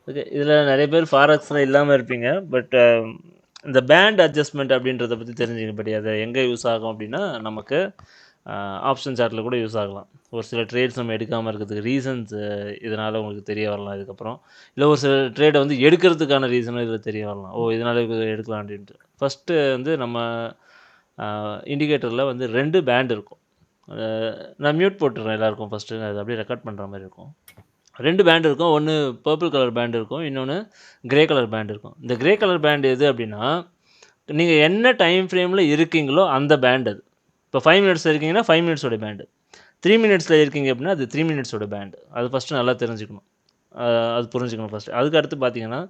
Okay. இதில நெறைய பேர் ஃபாரெக்ஸ்ல இல்லாம இருப்பீங்க. பட் இந்த பேண்ட் அட்ஜஸ்ட்மென்ட் அப்படின்றத பத்தி தெரிஞ்சுக்கங்க. பட் அது எங்க யூஸ் ஆகும் அப்படின்னா, நமக்கு அ ஆப்ஷன் சார்ட்ல கூட யூஸ் ஆகலாம். ஒரு சில ட்ரேட்ஸ் நம்ம எடுக்காம இருக்கிறதுக்கு ரீசன்ஸ் இதனால உங்களுக்கு தெரிய வரலாம் இதுக்கப்புறம். இல்ல ஒரு சில ட்ரேட வந்து எடுக்கிறதுக்கான ரீசனும் இதில தெரிய வரலாம். ஓ! இதனால இது எடுக்கலாம் அப்படின்ட்டு. ஃபர்ஸ்ட்டு வந்து நம்ம அ இண்டிகேட்டர்ல வந்து 2 பேண்ட் இருக்கும். அ நான் மியூட் போட்டுறேன் எல்லாருக்கும் ஃபர்ஸ்ட்டு. அது அப்படியே ரெக்கார்ட் பண்ற மாரி இருக்கும். 2 பேண்ட் இருக்கும். ஒண்ணு பர்பிள் கலர் பேண்ட் இருக்கும். இன்னொன்னு கிரே கலர் பேண்ட் இருக்கும். இந்த கிரே கலர் பேண்ட் எது அப்டின்னா, நீங்க என்ன டைம் ஃப்ரேம்ல இருக்கீங்களோ அந்த பேண்ட் அது. இப்போ 5 மினிட்ஸ்ல இருக்கீங்கன்னா 5 மினிட்ஸோட பேண்ட். 3 மினிட்ஸ்ல இருக்கீங்க அப்டின்னா, அது 3 மினிட்ஸோட பேண்ட். அது ஃபர்ஸ்ட்டு நல்லா தெரிஞ்சுக்கணும். அ அது புரிஞ்சுக்கணும் ஃபர்ஸ்ட்டு. அதுக்கு அடுத்து பார்த்தீங்கன்னா,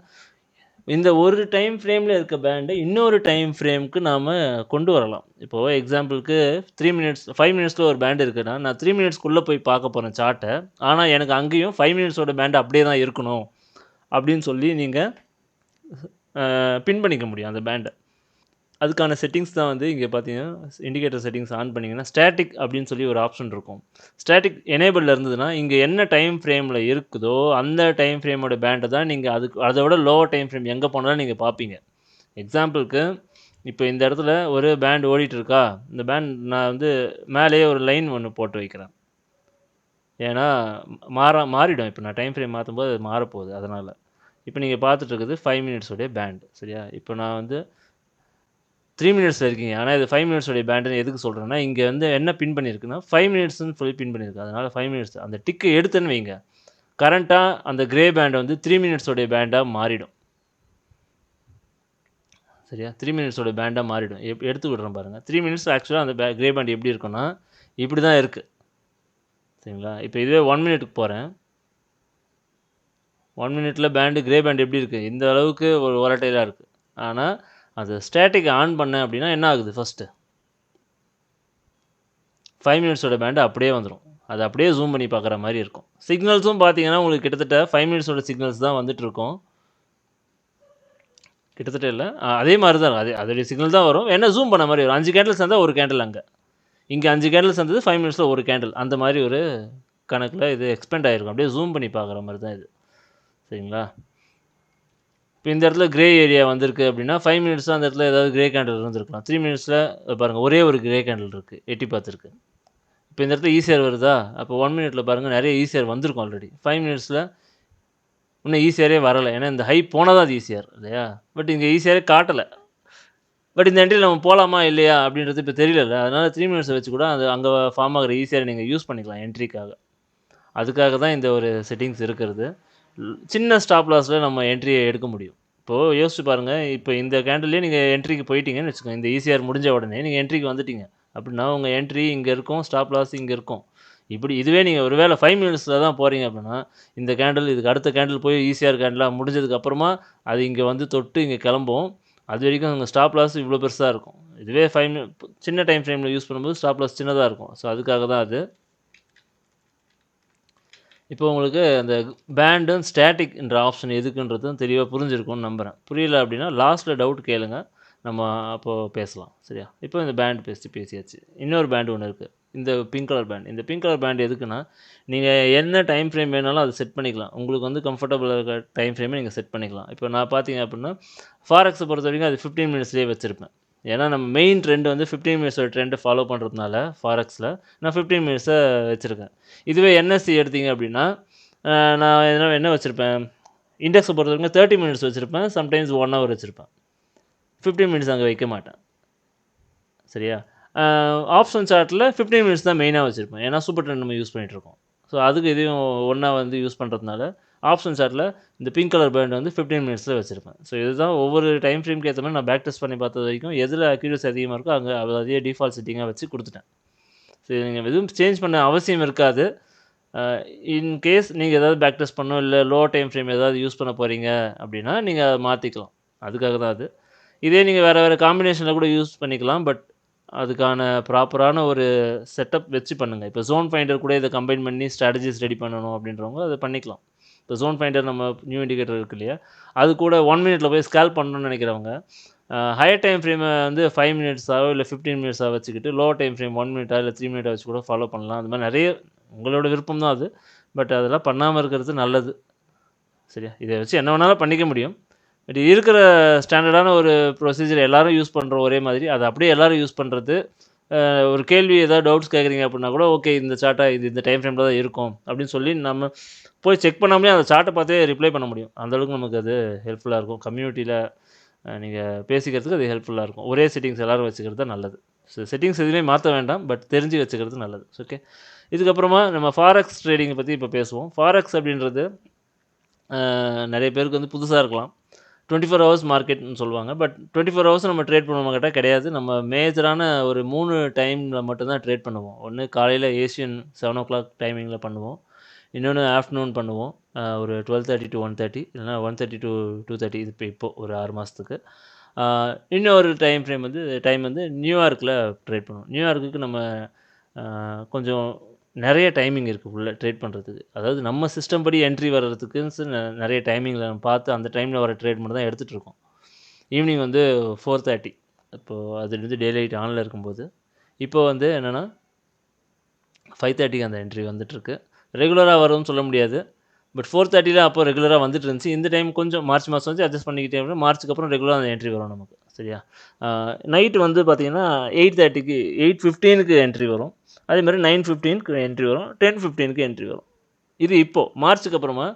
இந்த ஒரு டைம் ஃப்ரேம்ல இருக்க பேண்ட இன்னொரு டைம் ஃப்ரேம்க்கு நாம கொண்டு வரலாம். இப்போ எக்ஸாம்பிள்க்கு 3 மினிட்ஸ் 5 மினிட்ஸ்ல ஒரு பேண்ட் இருக்குன்னா, நான் 3 மினிட்ஸ்க்குள்ள போய் பார்க்க போறேன் சார்ட்ட. ஆனா, எனக்கு அங்கேயும் 5 மினிட்ஸோட பேண்ட் அப்படியே தான் இருக்கணும். அப்படின்னு சொல்லி நீங்க பின் பண்ணிக்க முடியும் அந்த பேண்ட. அதுக்கான செட்டிங்ஸ் தான் வந்து இங்க பார்த்தீங்கன்னா, இண்டிகேட்டர் செட்டிங்ஸ் ஆன் பண்ணீங்கன்னா, ஸ்டாட்டிக் அப்படின்னு சொல்லி ஒரு ஆப்ஷன் இருக்கும். ஸ்டாட்டிக் எனேபிள்ல இருந்ததுன்னா, இங்க என்ன டைம் ஃப்ரேம்ல இருக்குதோ, அந்த டைம் ஃப்ரேமோட பேண்ட தான் நீங்க அதுக்கு அத விட லோவர் டைம் ஃப்ரேம் எங்க போனாலும் நீங்க பார்ப்பீங்க. எக்ஸாம்பிள்க்கு, இப்ப இந்த இடத்துல ஒரு பேண்ட் ஓடிட்டு இருக்கா? இந்த பேண்ட் நான் வந்து மேலேயே ஒரு லைன் ஒண்ணு போட்டு வைக்கிறேன். ஏன்னா, மாறிடும். இப்ப நான் டைம் ஃப்ரேம் மாத்தும்போது அது மாறப்போகுது. அதனால. இப்ப நீங்க பார்த்துட்டு இருக்கிறது 5 மினிட்ஸ் உடைய பேண்ட். சரியா? இப்ப நான் வந்து 3 மினிட்ஸ்ல இருக்கீங்க. ஆனா இது 5 மினிட்ஸ் உடைய பேண்டுன்னு எதுக்கு சொல்றேன்னா, இங்க வந்து என்ன பின் பண்ணியிருக்குன்னா, 5 மினிட்ஸ்ன்னு சொல்லி பின் பண்ணியிருக்கு. அதனால 5 மினிட்ஸ் அந்த டிக்க எடுத்தேன்னு வைங்க, கரண்ட்டா அந்த கிரே பேண்ட் வந்து 3 மினிட்ஸ் உடைய பேண்டா மாறிடும். சரியா? 3 மினிட்ஸோட பேண்டா மாறிடும். எடுத்து விடுறேன் பாருங்க. 3 மினிட்ஸ் ஆக்சுவலா அந்த கிரே பேண்ட் எப்படி இருக்கும்னா, இப்படி தான் இருக்கு. சரிங்களா? இப்ப இதுவே 1 மினிட்க்கு போறேன். 1 மினிட்ல கிரே பேண்ட் எப்படி இருக்கு? இந்த அளவுக்கு ஒரு வோலடைலா இருக்கு. ஆனா, அது ஸ்டாட்டிக் ஆன் பண்ணேன் அப்படின்னா என்ன ஆகுது ஃபர்ஸ்ட்டு? 5 மினிட்ஸோட பேண்ட் அப்படியே வந்துரும். அது அப்படியே ஜூம் பண்ணி பார்க்குற மாரி இருக்கும். சிக்னல்ஸும் பார்த்தீங்கன்னா, உங்களுக்கு கிட்டத்தட்ட 5 மினிட்ஸோட சிக்னல்ஸ் தான் வந்துட்டு இருக்கும். கிட்டத்தட்ட இல்ல. அதே மாரி தான். அதோடைய சிக்னல் தான் வரும். என்ன ஜூம் பண்ண மாரி வரும். 5 கேண்டில்ஸ் இருந்தா 1 கேண்டில் அங்க. இங்க 5 கேண்டில்ஸ் இருந்தது 5 மினிட்ஸ்ல 1 கேண்டில். அந்த மாரி ஒரு கணக்குல இது எக்ஸ்பேண்ட் ஆயிருக்கும். அப்படியே ஜூம் பண்ணி பார்க்குற மாரி தான் இது. சரிங்களா? இப்ப இந்த இடத்துல கிரே ஏரியா வந்திருக்கு அப்படின்னா, 5 மினிட்ஸ்ல அந்த இடத்துல ஏதாவது கிரே கேண்டில் இருந்திருக்கலாம். 3 மினிட்ஸ்ல பாருங்க ஒரே ஒரு கிரே கேண்டில் இருக்கு. எட்டி பார்த்துருக்கு. இப்ப இந்த இடத்துல ஈசிஆர் வருதா? அப்போ 1 மினிட்ல பாருங்க நெறைய ஈசிஆர் வந்திருக்கும் ஆல்ரெடி. 5 மினிட்ஸ்ல இன்னும் ஈசிஆரே வரல. ஏன்னா இந்த ஹை போனா தான் அது ஈசிஆர் இல்லையா? பட் இங்க ஈசிஆரே காட்டல. பட் இந்த என்ட்ரில நம்ம போலாமா? இல்லையா? அப்படின்றது இப்ப தெரியலல்ல. அதனால 3 மினிட்ஸ வச்சு கூட அது அங்க ஃபார்ம் ஆகுற ஈசிஆர நீங்க யூஸ் பண்ணிக்கலாம் என்ட்ரிக்காக. அதுக்காக தான் இந்த ஒரு செட்டிங்ஸ் இருக்கிறது. சின்ன ஸ்டாப் லாஸ்ல நம்ம என்ட்ரிய எடுக்க முடியும். இப்போ யோசிச்சு பாருங்க. இப்ப இந்த கேண்டில்லயே நீங்க என்ட்ரிக்கு போயிட்டீங்கன்னு வச்சுக்கோங்க. இந்த ஈசிஆர் முடிஞ்ச உடனே நீங்க என்ட்ரிக்கு வந்துட்டீங்க. அப்படின்னா உங்க என்ட்ரி இங்க இருக்கும். ஸ்டாப் லாஸ் இங்க இருக்கும். இப்படி இதுவே நீங்க ஒரு வேள 5 மினிட்ஸ்ல தான் போறீங்க அப்படின்னா, இந்த கேண்டில் இதுக்கு அடுத்த கேண்டில் போய் ஈசிஆர் கேண்டிலா முடிஞ்சதுக்கு அப்புறமா, அது இங்க வந்து தொட்டு இங்க கிளம்பும். அதுவரைக்கும் உங்க ஸ்டாப் லாஸ் இவ்ளோ பெருசா இருக்கும். இதுவே 5 சின்ன டைம் ஃப்ரேம்ல யூஸ் பண்ணும்போது ஸ்டாப் லாஸ் சின்னதா இருக்கும். ஸோ அதுக்காக தான் அது. இப்போ உங்களுக்கு அந்த பேண்டும், ஸ்டாட்டிக் என்ற ஆப்ஷன் எதுக்குன்றதும் தெளிவா புரிஞ்சிருக்கும்னு நம்புறேன். புரியல அப்படின்னா, லாஸ்ட்ல டவுட் கேளுங்க. நம்ம அப்போ பேசலாம். சரியா? இப்போ இந்த பேண்ட் பேசியாச்சு. இன்னொரு பேண்ட் ஒண்ணு இருக்கு. இந்த பிங்க் கலர் பேண்ட். இந்த பிங்க் கலர் பேண்ட் எதுக்குன்னா, நீங்க என்ன டைம் ஃப்ரேம் வேணாலும் அத செட் பண்ணிக்கலாம். உங்களுக்கு வந்து கம்ஃபர்டபுளா இருக்க டைம் ஃப்ரேம நீங்க செட் பண்ணிக்கலாம். இப்போ நான் பார்த்தீங்க அப்படின்னா, ஃபாரெக்ஸ பொறுத்தவரைக்கும் அது 15 மினிட்ஸ்லயே வச்சிருப்பேன். ஏன்னா நம்ம மெயின் ட்ரெண்ட் வந்து 15 மினிட்ஸோட ட்ரெண்ட ஃபாலோ பண்றதுனால, ஃபாரெக்ஸ்ல நான் 15 மினிட்ஸ வச்சிருக்கேன். இதுவே என்எஸ்சி எடுத்தீங்க அப்படின்னா, அ நான் என்ன வச்சிருப்பேன், இண்டெக்ஸ பொறுத்தவரைக்கும் 30 மினிட்ஸ் வச்சிருப்பேன். சம்டைம்ஸ் 1 ஹவர் வச்சிருப்பேன். 15 மினிட்ஸ் அங்க வைக்க மாட்டேன். சரியா? அ ஆப்ஷன் சார்ட்ல 15 மினிட்ஸ் தான் மெயினா வச்சிருப்பேன். ஏன்னா சூப்பர் ட்ரெண்ட் நம்ம யூஸ் பண்ணிட்டு இருக்கோம். ஸோ அதுக்கு இதையும் ஒண்ணா வந்து யூஸ் பண்றதுனால, ஆப்ஷன் சார்ட்ல இந்த பிங்க் கலர் பேண்ட் வந்து 15 மினிட்ஸ்ல வச்சிருப்பேன். ஸோ இதுதான் ஒவ்வொரு டைம் ஃப்ரேம்க்கு ஏத்த மாரி நான் பேக் டெஸ்ட் பண்ணி பார்த்தது வரைக்கும், எதுல அக்யூரசி அதிகமா இருக்கோ, அங்க அதே டிஃபால்ட் செட்டிங்கா வச்சு குடுத்துட்டேன். ஸோ நீங்க எதுவும் சேஞ்ச் பண்ண அவசியம் இருக்காது. அ இன் கேஸ் நீங்க ஏதாவது பேக் டெஸ்ட் பண்ணணும், இல்ல லோ டைம் ஃப்ரேம் ஏதாவது யூஸ் பண்ண போறீங்க அப்படின்னா, நீங்க அத மாத்திக்கலாம். அதுக்காக தான் அது. இதே நீங்க வேற வேற காம்பினேஷன்ல கூட யூஸ் பண்ணிக்கலாம். பட் அதுக்கான ப்ராப்பரான ஒரு செட்டப் வச்சு பண்ணுங்க. இப்போ ஜோன் ஃபைண்டர் கூட இத கம்பைன் பண்ணி ஸ்ட்ராட்டஜிஸ் ரெடி பண்ணணும் அப்படின்றவங்க அத பண்ணிக்கலாம். இப்போ ஜோன் ஃபைண்டர் நம்ம நியூ இண்டிகேட்டர் இருக்கு இல்லையா? அது கூட 1 மினிட்ல போய் ஸ்கேல்ப் பண்ணணும்னு நெனைக்கிறவங்க, ஹையர் டைம் ஃப்ரேம வந்து 5 மினிட்ஸாவோ இல்ல 15 மினிட்ஸா வச்சுக்கிட்டு, லோ டைம் ஃப்ரேம் 1 மினிட்டா இல்ல 3 மினிட்டா வச்சு கூட ஃபாலோ பண்ணலாம். அந்த மாரி நெறைய உங்களோட விருப்பம் தான் அது. பட் அதெல்லாம் பண்ணாம இருக்கிறது நல்லது. சரியா? இதை வச்சு என்ன வேணாலும் பண்ணிக்க முடியும். பட் இருக்கிற ஸ்டாண்டர்டான ஒரு ப்ரொசீஜர் எல்லாரும் யூஸ் பண்ணுறோம் ஒரே மாதிரி, அதை அப்படியே எல்லாரும் யூஸ் பண்ணுறது. ஒரு கேள்வி ஏதாவது டவுட்ஸ் கேட்குறீங்க அப்படின்னா கூட, ஓகே இந்த சார்ட்டா இது இந்த டைம் ஃப்ரேமில் தான் இருக்கும் அப்படின்னு சொல்லி நம்ம போய் செக் பண்ணாமலே அந்த சார்ட்டை பார்த்தே ரிப்ளை பண்ண முடியும். அந்தளவுக்கு நமக்கு அது ஹெல்ப்ஃபுல்லாக இருக்கும். கம்யூனிட்டியில் நீங்கள் பேசிக்கிறதுக்கு அது ஹெல்ப்ஃபுல்லாக இருக்கும். ஒரே செட்டிங்ஸ் எல்லோரும் வச்சுக்கிறது தான் நல்லது. ஸோ செட்டிங்ஸ் எதுவுமே மாற்ற வேண்டாம், பட் தெரிஞ்சு வச்சுக்கிறது நல்லது. ஓகே, இதுக்கப்புறமா நம்ம ஃபாரெக்ஸ் ட்ரேடிங்கை பற்றி இப்போ பேசுவோம். ஃபாரெக்ஸ் அப்படின்றது நிறைய பேருக்கு வந்து புதுசாக இருக்கலாம். 24 ஹவர்ஸ் மார்க்கெட்னு சொல்லுவாங்க. பட் 24 ஹவர்ஸ் நம்ம ட்ரேட் பண்ணுவோம் கேட்டால் கிடையாது. நம்ம மேஜரான ஒரு 3 டைமில் மட்டும்தான் ட்ரேட் பண்ணுவோம். ஒன்று காலையில் ஏஷியன் 7 o'clock டைமிங்கில் பண்ணுவோம். இன்னொன்று ஆஃப்டர்நூன் பண்ணுவோம். ஒரு 12:30 to 1:30, இல்லைனா 1:30 to 2:30. இது இப்போது ஒரு 6 மாதத்துக்கு. இன்னொரு டைம் வந்து நியூயார்க்கில் ட்ரேட் பண்ணுவோம். நியூயார்க்குக்கு நம்ம கொஞ்சம் நிறைய டைமிங் இருக்குது உள்ளே ட்ரேட் பண்ணுறதுக்கு. அதாவது நம்ம சிஸ்டம் படி என்ட்ரி வர்றதுக்குன்னு நிறைய டைமிங்கில் நம்ம பார்த்து அந்த டைமில் வர ட்ரேட் மட்டும் தான் எடுத்துகிட்டு இருக்கோம். ஈவினிங் வந்து 4:30, இப்போது அது வந்து டே லைட் ஆனில் இருக்கும்போது. இப்போ வந்து என்னென்னா 5:30க்கு அந்த என்ட்ரி வந்துட்டுருக்கு. ரெகுலராக வரும்னு சொல்ல முடியாது, பட் 4:30 அப்போ ரெகுலராக வந்துட்டு இருந்துச்சு. இந்த டைம் கொஞ்சம் மார்ச் மாதம் வந்து அட்ஜஸ்ட் பண்ணிக்கிட்டே அப்படின்னா மார்ச்சுக்கு அப்புறம் ரெகுலராக அந்த என்ட்ரி வரும் நமக்கு. சரியா? நைட்டு வந்து பார்த்திங்கன்னா 8:30க்கு 8:15க்கு என்ட்ரி வரும். அதே மாதிரி 9:15க்கு என்ட்ரி வரும், 10:15க்கு என்ட்ரி வரும். இது இப்போது மார்ச்சுக்கு அப்புறமா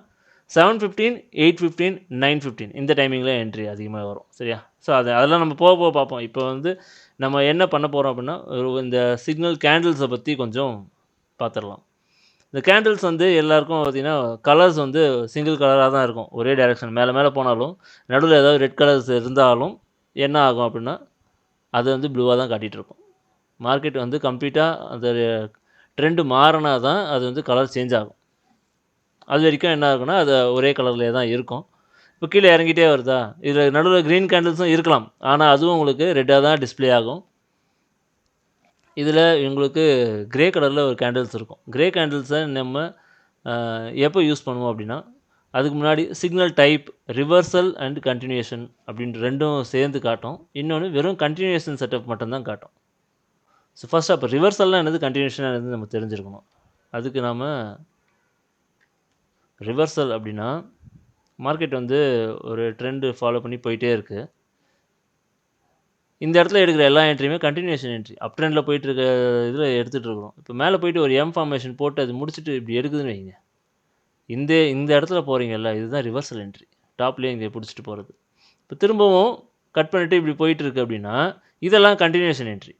7:15, 8:15, 9:15 இந்த டைமிங்கில் என்ட்ரி அதிகமாக வரும். சரியா? ஸோ அதெல்லாம் நம்ம போக போக பார்ப்போம். இப்போ வந்து நம்ம என்ன பண்ண போகிறோம் அப்படின்னா, இந்த சிக்னல் கேண்டில்ஸை பற்றி கொஞ்சம் பார்த்துடலாம். இந்த கேண்டில்ஸ் வந்து எல்லாருக்கும் பார்த்திங்கன்னா கலர்ஸ் வந்து சிங்கிள் கலராக தான் இருக்கும். ஒரே டைரெக்ஷன் மேலே மேலே போனாலும் நடுவில் ஏதாவது ரெட் கலர்ஸ் இருந்தாலும் என்ன ஆகும் அப்படின்னா, அது வந்து ப்ளூவாக தான் காட்டிகிட்ருக்கும். மார்க்கெட் வந்து கம்ப்ளீட்டாக அந்த ட்ரெண்டு மாறினா தான் அது வந்து கலர் சேஞ்ச் ஆகும். அது வரைக்கும் என்ன ஆகும்னா அது ஒரே கலர்லேயே தான் இருக்கும். இப்போ கீழே இறங்கிட்டே வருதா, இதில் நடுவில் க்ரீன் கேண்டில்ஸும் இருக்கலாம், ஆனால் அதுவும் உங்களுக்கு ரெட்டாக தான் டிஸ்பிளே ஆகும். இதில் உங்களுக்கு க்ரே கலரில் ஒரு கேண்டில்ஸ் இருக்கும். க்ரே கேண்டில்ஸை நம்ம எப்போ யூஸ் பண்ணுவோம் அப்படின்னா, அதுக்கு முன்னாடி signal type, reversal and continuation அப்படின்ட்டு ரெண்டும் சேர்ந்து காட்டும். இன்னொன்று வெறும் கண்டினியூஷன் செட்டப் மட்டும்தான் காட்டும். ஸோ ஃபஸ்ட் அப்போ ரிவர்சல்லாம் என்னது, கண்டினியூஷனாக என்னது நம்ம தெரிஞ்சிருக்கணும். அதுக்கு நாம் ரிவர்சல் அப்படின்னா, மார்க்கெட் வந்து ஒரு ட்ரெண்டு ஃபாலோ பண்ணி போயிட்டே இருக்குது. இந்த இடத்துல எடுக்கிற எல்லா என்ட்ரியுமே கண்டினியூஷன் என்ட்ரி. அப் ட்ரெண்டில் போயிட்டு இருக்க இதில் எடுத்துகிட்டு இருக்கிறோம். இப்போ மேலே போயிட்டு ஒரு எம் ஃபார்மேஷன் போட்டு அது முடிச்சுட்டு இப்படி எடுக்குதுன்னு வைங்க, இந்த இடத்துல போகிறீங்கல்ல, இதுதான் ரிவர்சல் என்ட்ரி. டாப்லேயே இங்கே பிடிச்சிட்டு போகிறது. இப்போ திரும்பவும் கட் பண்ணிவிட்டு இப்படி போயிட்டுருக்கு அப்படின்னா இதெல்லாம் கண்டினியூஷன் என்ட்ரி.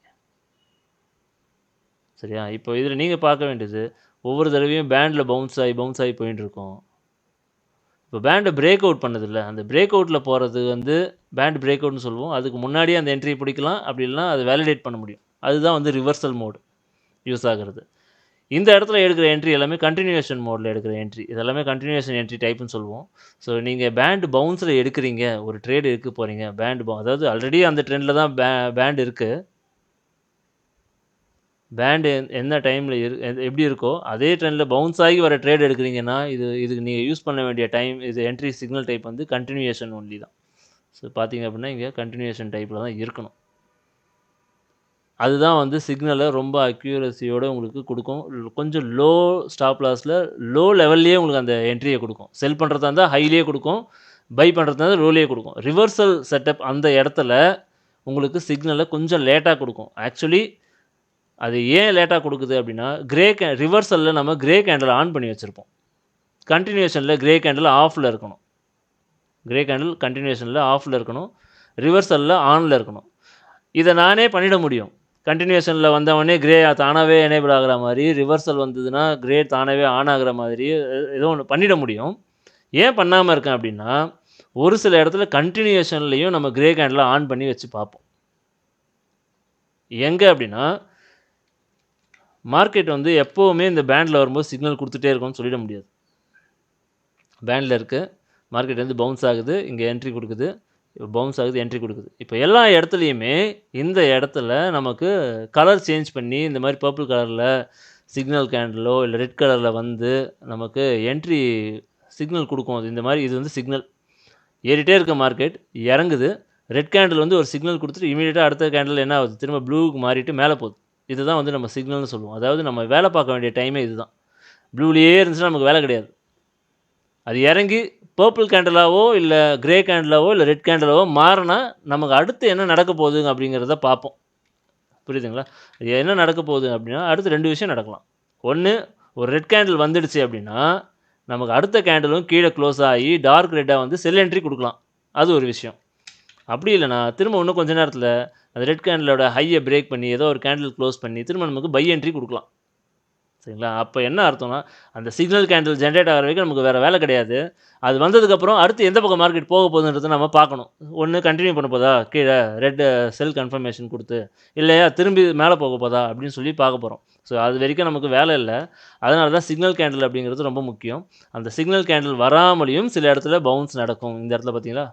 சரியா? இப்போ இதில் நீங்கள் பார்க்க வேண்டியது, ஒவ்வொரு தடவையும் பேண்டில் பவுன்ஸ் ஆகி போயிட்டு இருக்கோம். இப்போ பேண்டை பிரேக் அவுட் பண்ணதில்ல, அந்த பிரேக் அவுட்டில் போகிறது வந்து பேண்ட் பிரேக் அவுட்னு சொல்லுவோம். அதுக்கு முன்னாடியே அந்த என்ட்ரியை பிடிக்கலாம், அப்படி இல்லைனா அதை வேலிடேட் பண்ண முடியும். அதுதான் வந்து ரிவர்சல் மோடு யூஸ் ஆகிறது. இந்த இடத்துல எடுக்கிற என்ட்ரி எல்லாமே கண்டினியூஷன் மோடில் எடுக்கிற என்ட்ரி. இதெல்லாமே கண்டினியூஷன் என்ட்ரி டைப்புன்னு சொல்லுவோம். ஸோ நீங்கள் பேண்ட் பவுன்ஸில் எடுக்கிறீங்க, ஒரு ட்ரேடு எடுக்க போகிறீங்க, அதாவது ஆல்ரெடி அந்த ட்ரெண்டில் தான் பேண்ட் இருக்குது. பேண்டு என்ன டைமில் எப்படி இருக்கோ அதே ட்ரெண்டில் பவுன்ஸ் ஆகி வர ட்ரேட் எடுக்கிறீங்கன்னா, இதுக்கு நீங்கள் யூஸ் பண்ண வேண்டிய டைம், இது என்ட்ரி சிக்னல் டைப் வந்து கண்டினியூஷன் ஒன்லி தான். ஸோ பார்த்தீங்க அப்படின்னா இங்கே கண்டினியூஷன் டைப்பில் தான் இருக்கணும். அதுதான் வந்து சிக்னலை ரொம்ப அக்யூரஸியோடு உங்களுக்கு கொடுக்கும். கொஞ்சம் லோ ஸ்டாப் லாஸில் லோ லெவல்லையே உங்களுக்கு அந்த என்ட்ரியை கொடுக்கும். செல் பண்ணுறதா இருந்தால் ஹைலேயே கொடுக்கும், பை பண்ணுறதா இருந்தால் லோலேயே கொடுக்கும். ரிவர்சல் செட்டப் அந்த இடத்துல உங்களுக்கு சிக்னலை கொஞ்சம் லேட்டாக கொடுக்கும். ஆக்சுவலி அது ஏன் லேட்டாக கொடுக்குது அப்படின்னா, ரிவர்சலில் நம்ம க்ரே கேண்டில் ஆன் பண்ணி வச்சுருப்போம். கண்டினியூஷனில் க்ரே கேண்டில் ஆஃபில் இருக்கணும். க்ரே கேண்டில் கண்டினியூஷனில் ஆஃபில் இருக்கணும், ரிவர்சலில் ஆனில் இருக்கணும். இதை நானே பண்ணிட முடியும். கண்டினியூஷனில் வந்தவொடனே க்ரே தானாகவே எனேபிள் ஆகிற மாதிரி, ரிவர்சல் வந்ததுன்னா க்ரே தானாகவே ஆன் ஆகிற மாதிரி ஏதோ ஒன்று பண்ணிட முடியும். ஏன் பண்ணாமல் இருக்கேன் அப்படின்னா, ஒரு சில இடத்துல கண்டினியூஷன்லேயும் நம்ம க்ரே கேண்டில் ஆன் பண்ணி வச்சு பார்ப்போம். எங்கே அப்படின்னா, மார்க்கெட் வந்து எப்போவுமே இந்த பேண்டில் வரும்போது சிக்னல் கொடுத்துட்டே இருக்கும்னு சொல்லிட முடியாது. பேண்டில் இருக்குது, மார்க்கெட் வந்து பவுன்ஸ் ஆகுது, இங்கே என்ட்ரி கொடுக்குது, பவுன்ஸ் ஆகுது, என்ட்ரி கொடுக்குது. இப்போ எல்லா இடத்துலையுமே இந்த இடத்துல நமக்கு கலர் சேஞ்ச் பண்ணி இந்த மாதிரி பர்பிள் கலரில் சிக்னல் கேண்டிலோ இல்லை ரெட் கலரில் வந்து நமக்கு என்ட்ரி சிக்னல் கொடுக்கும். அது இந்த மாதிரி இது வந்து சிக்னல் ஏறிட்டே இருக்க மார்க்கெட் இறங்குது, ரெட் கேண்டில் வந்து ஒரு சிக்னல் கொடுத்துட்டு இமீடியட்டாக அடுத்த கேண்டில் என்ன ஆகுது, திரும்ப ப்ளூவுக்கு மாறிட்டு மேலே போகுது. இதுதான் வந்து நம்ம சிக்னல்னு சொல்லுவோம். அதாவது நம்ம வேலை பார்க்க வேண்டிய டைமே இதுதான். ப்ளூலேயே இருந்துச்சுன்னா நமக்கு வேலை கிடையாது. அது இறங்கி பர்பிள் கேண்டலாவோ இல்லை கிரே கேண்டலாவோ இல்லை ரெட் கேண்டலாவோ மாறினா நமக்கு அடுத்து என்ன நடக்க போகுதுங்க அப்படிங்கிறத பார்ப்போம். புரியுதுங்களா? என்ன நடக்க போகுது அப்படின்னா அடுத்து 2 விஷயம் நடக்கலாம். ஒன்று, ஒரு ரெட் கேண்டில் வந்துடுச்சு அப்படின்னா நமக்கு அடுத்த கேண்டிலும் கீழே க்ளோஸ் ஆகி டார்க் ரெட்டாக வந்து செல் என்ட்ரி கொடுக்கலாம். அது ஒரு விஷயம். அப்படி இல்லைனா திரும்ப இன்னும் கொஞ்ச நேரத்தில் அந்த ரெட் கேண்டிலோட ஹையை பிரேக் பண்ணி ஏதோ ஒரு கேண்டில் க்ளோஸ் பண்ணி திரும்ப நமக்கு பை என்ட்ரி கொடுக்கலாம். சரிங்களா? அப்போ என்ன அர்த்தம்னா அந்த சிக்னல் கேண்டில் ஜென்ரேட் ஆகிற வரைக்கும் நமக்கு வேறு வேலை கிடையாது. அது வந்ததுக்கப்புறம் அடுத்து எந்த பக்கம் மார்க்கெட் போக போகுதுன்றதை நம்ம பார்க்கணும். ஒன்று கண்டினியூ பண்ண போதா கீழே ரெட் செல் கன்ஃபர்மேஷன் கொடுத்து, இல்லையா திரும்பி மேலே போக போதா அப்படின்னு சொல்லி பார்க்க போகிறோம். ஸோ அது வரைக்கும் நமக்கு வேலை இல்லை. அதனால தான் சிக்னல் கேண்டில் அப்படிங்கிறது ரொம்ப முக்கியம். அந்த சிக்னல் கேண்டில் வராமலையும் சில இடத்துல பவுன்ஸ் நடக்கும். இந்த இடத்துல பார்த்தீங்களா,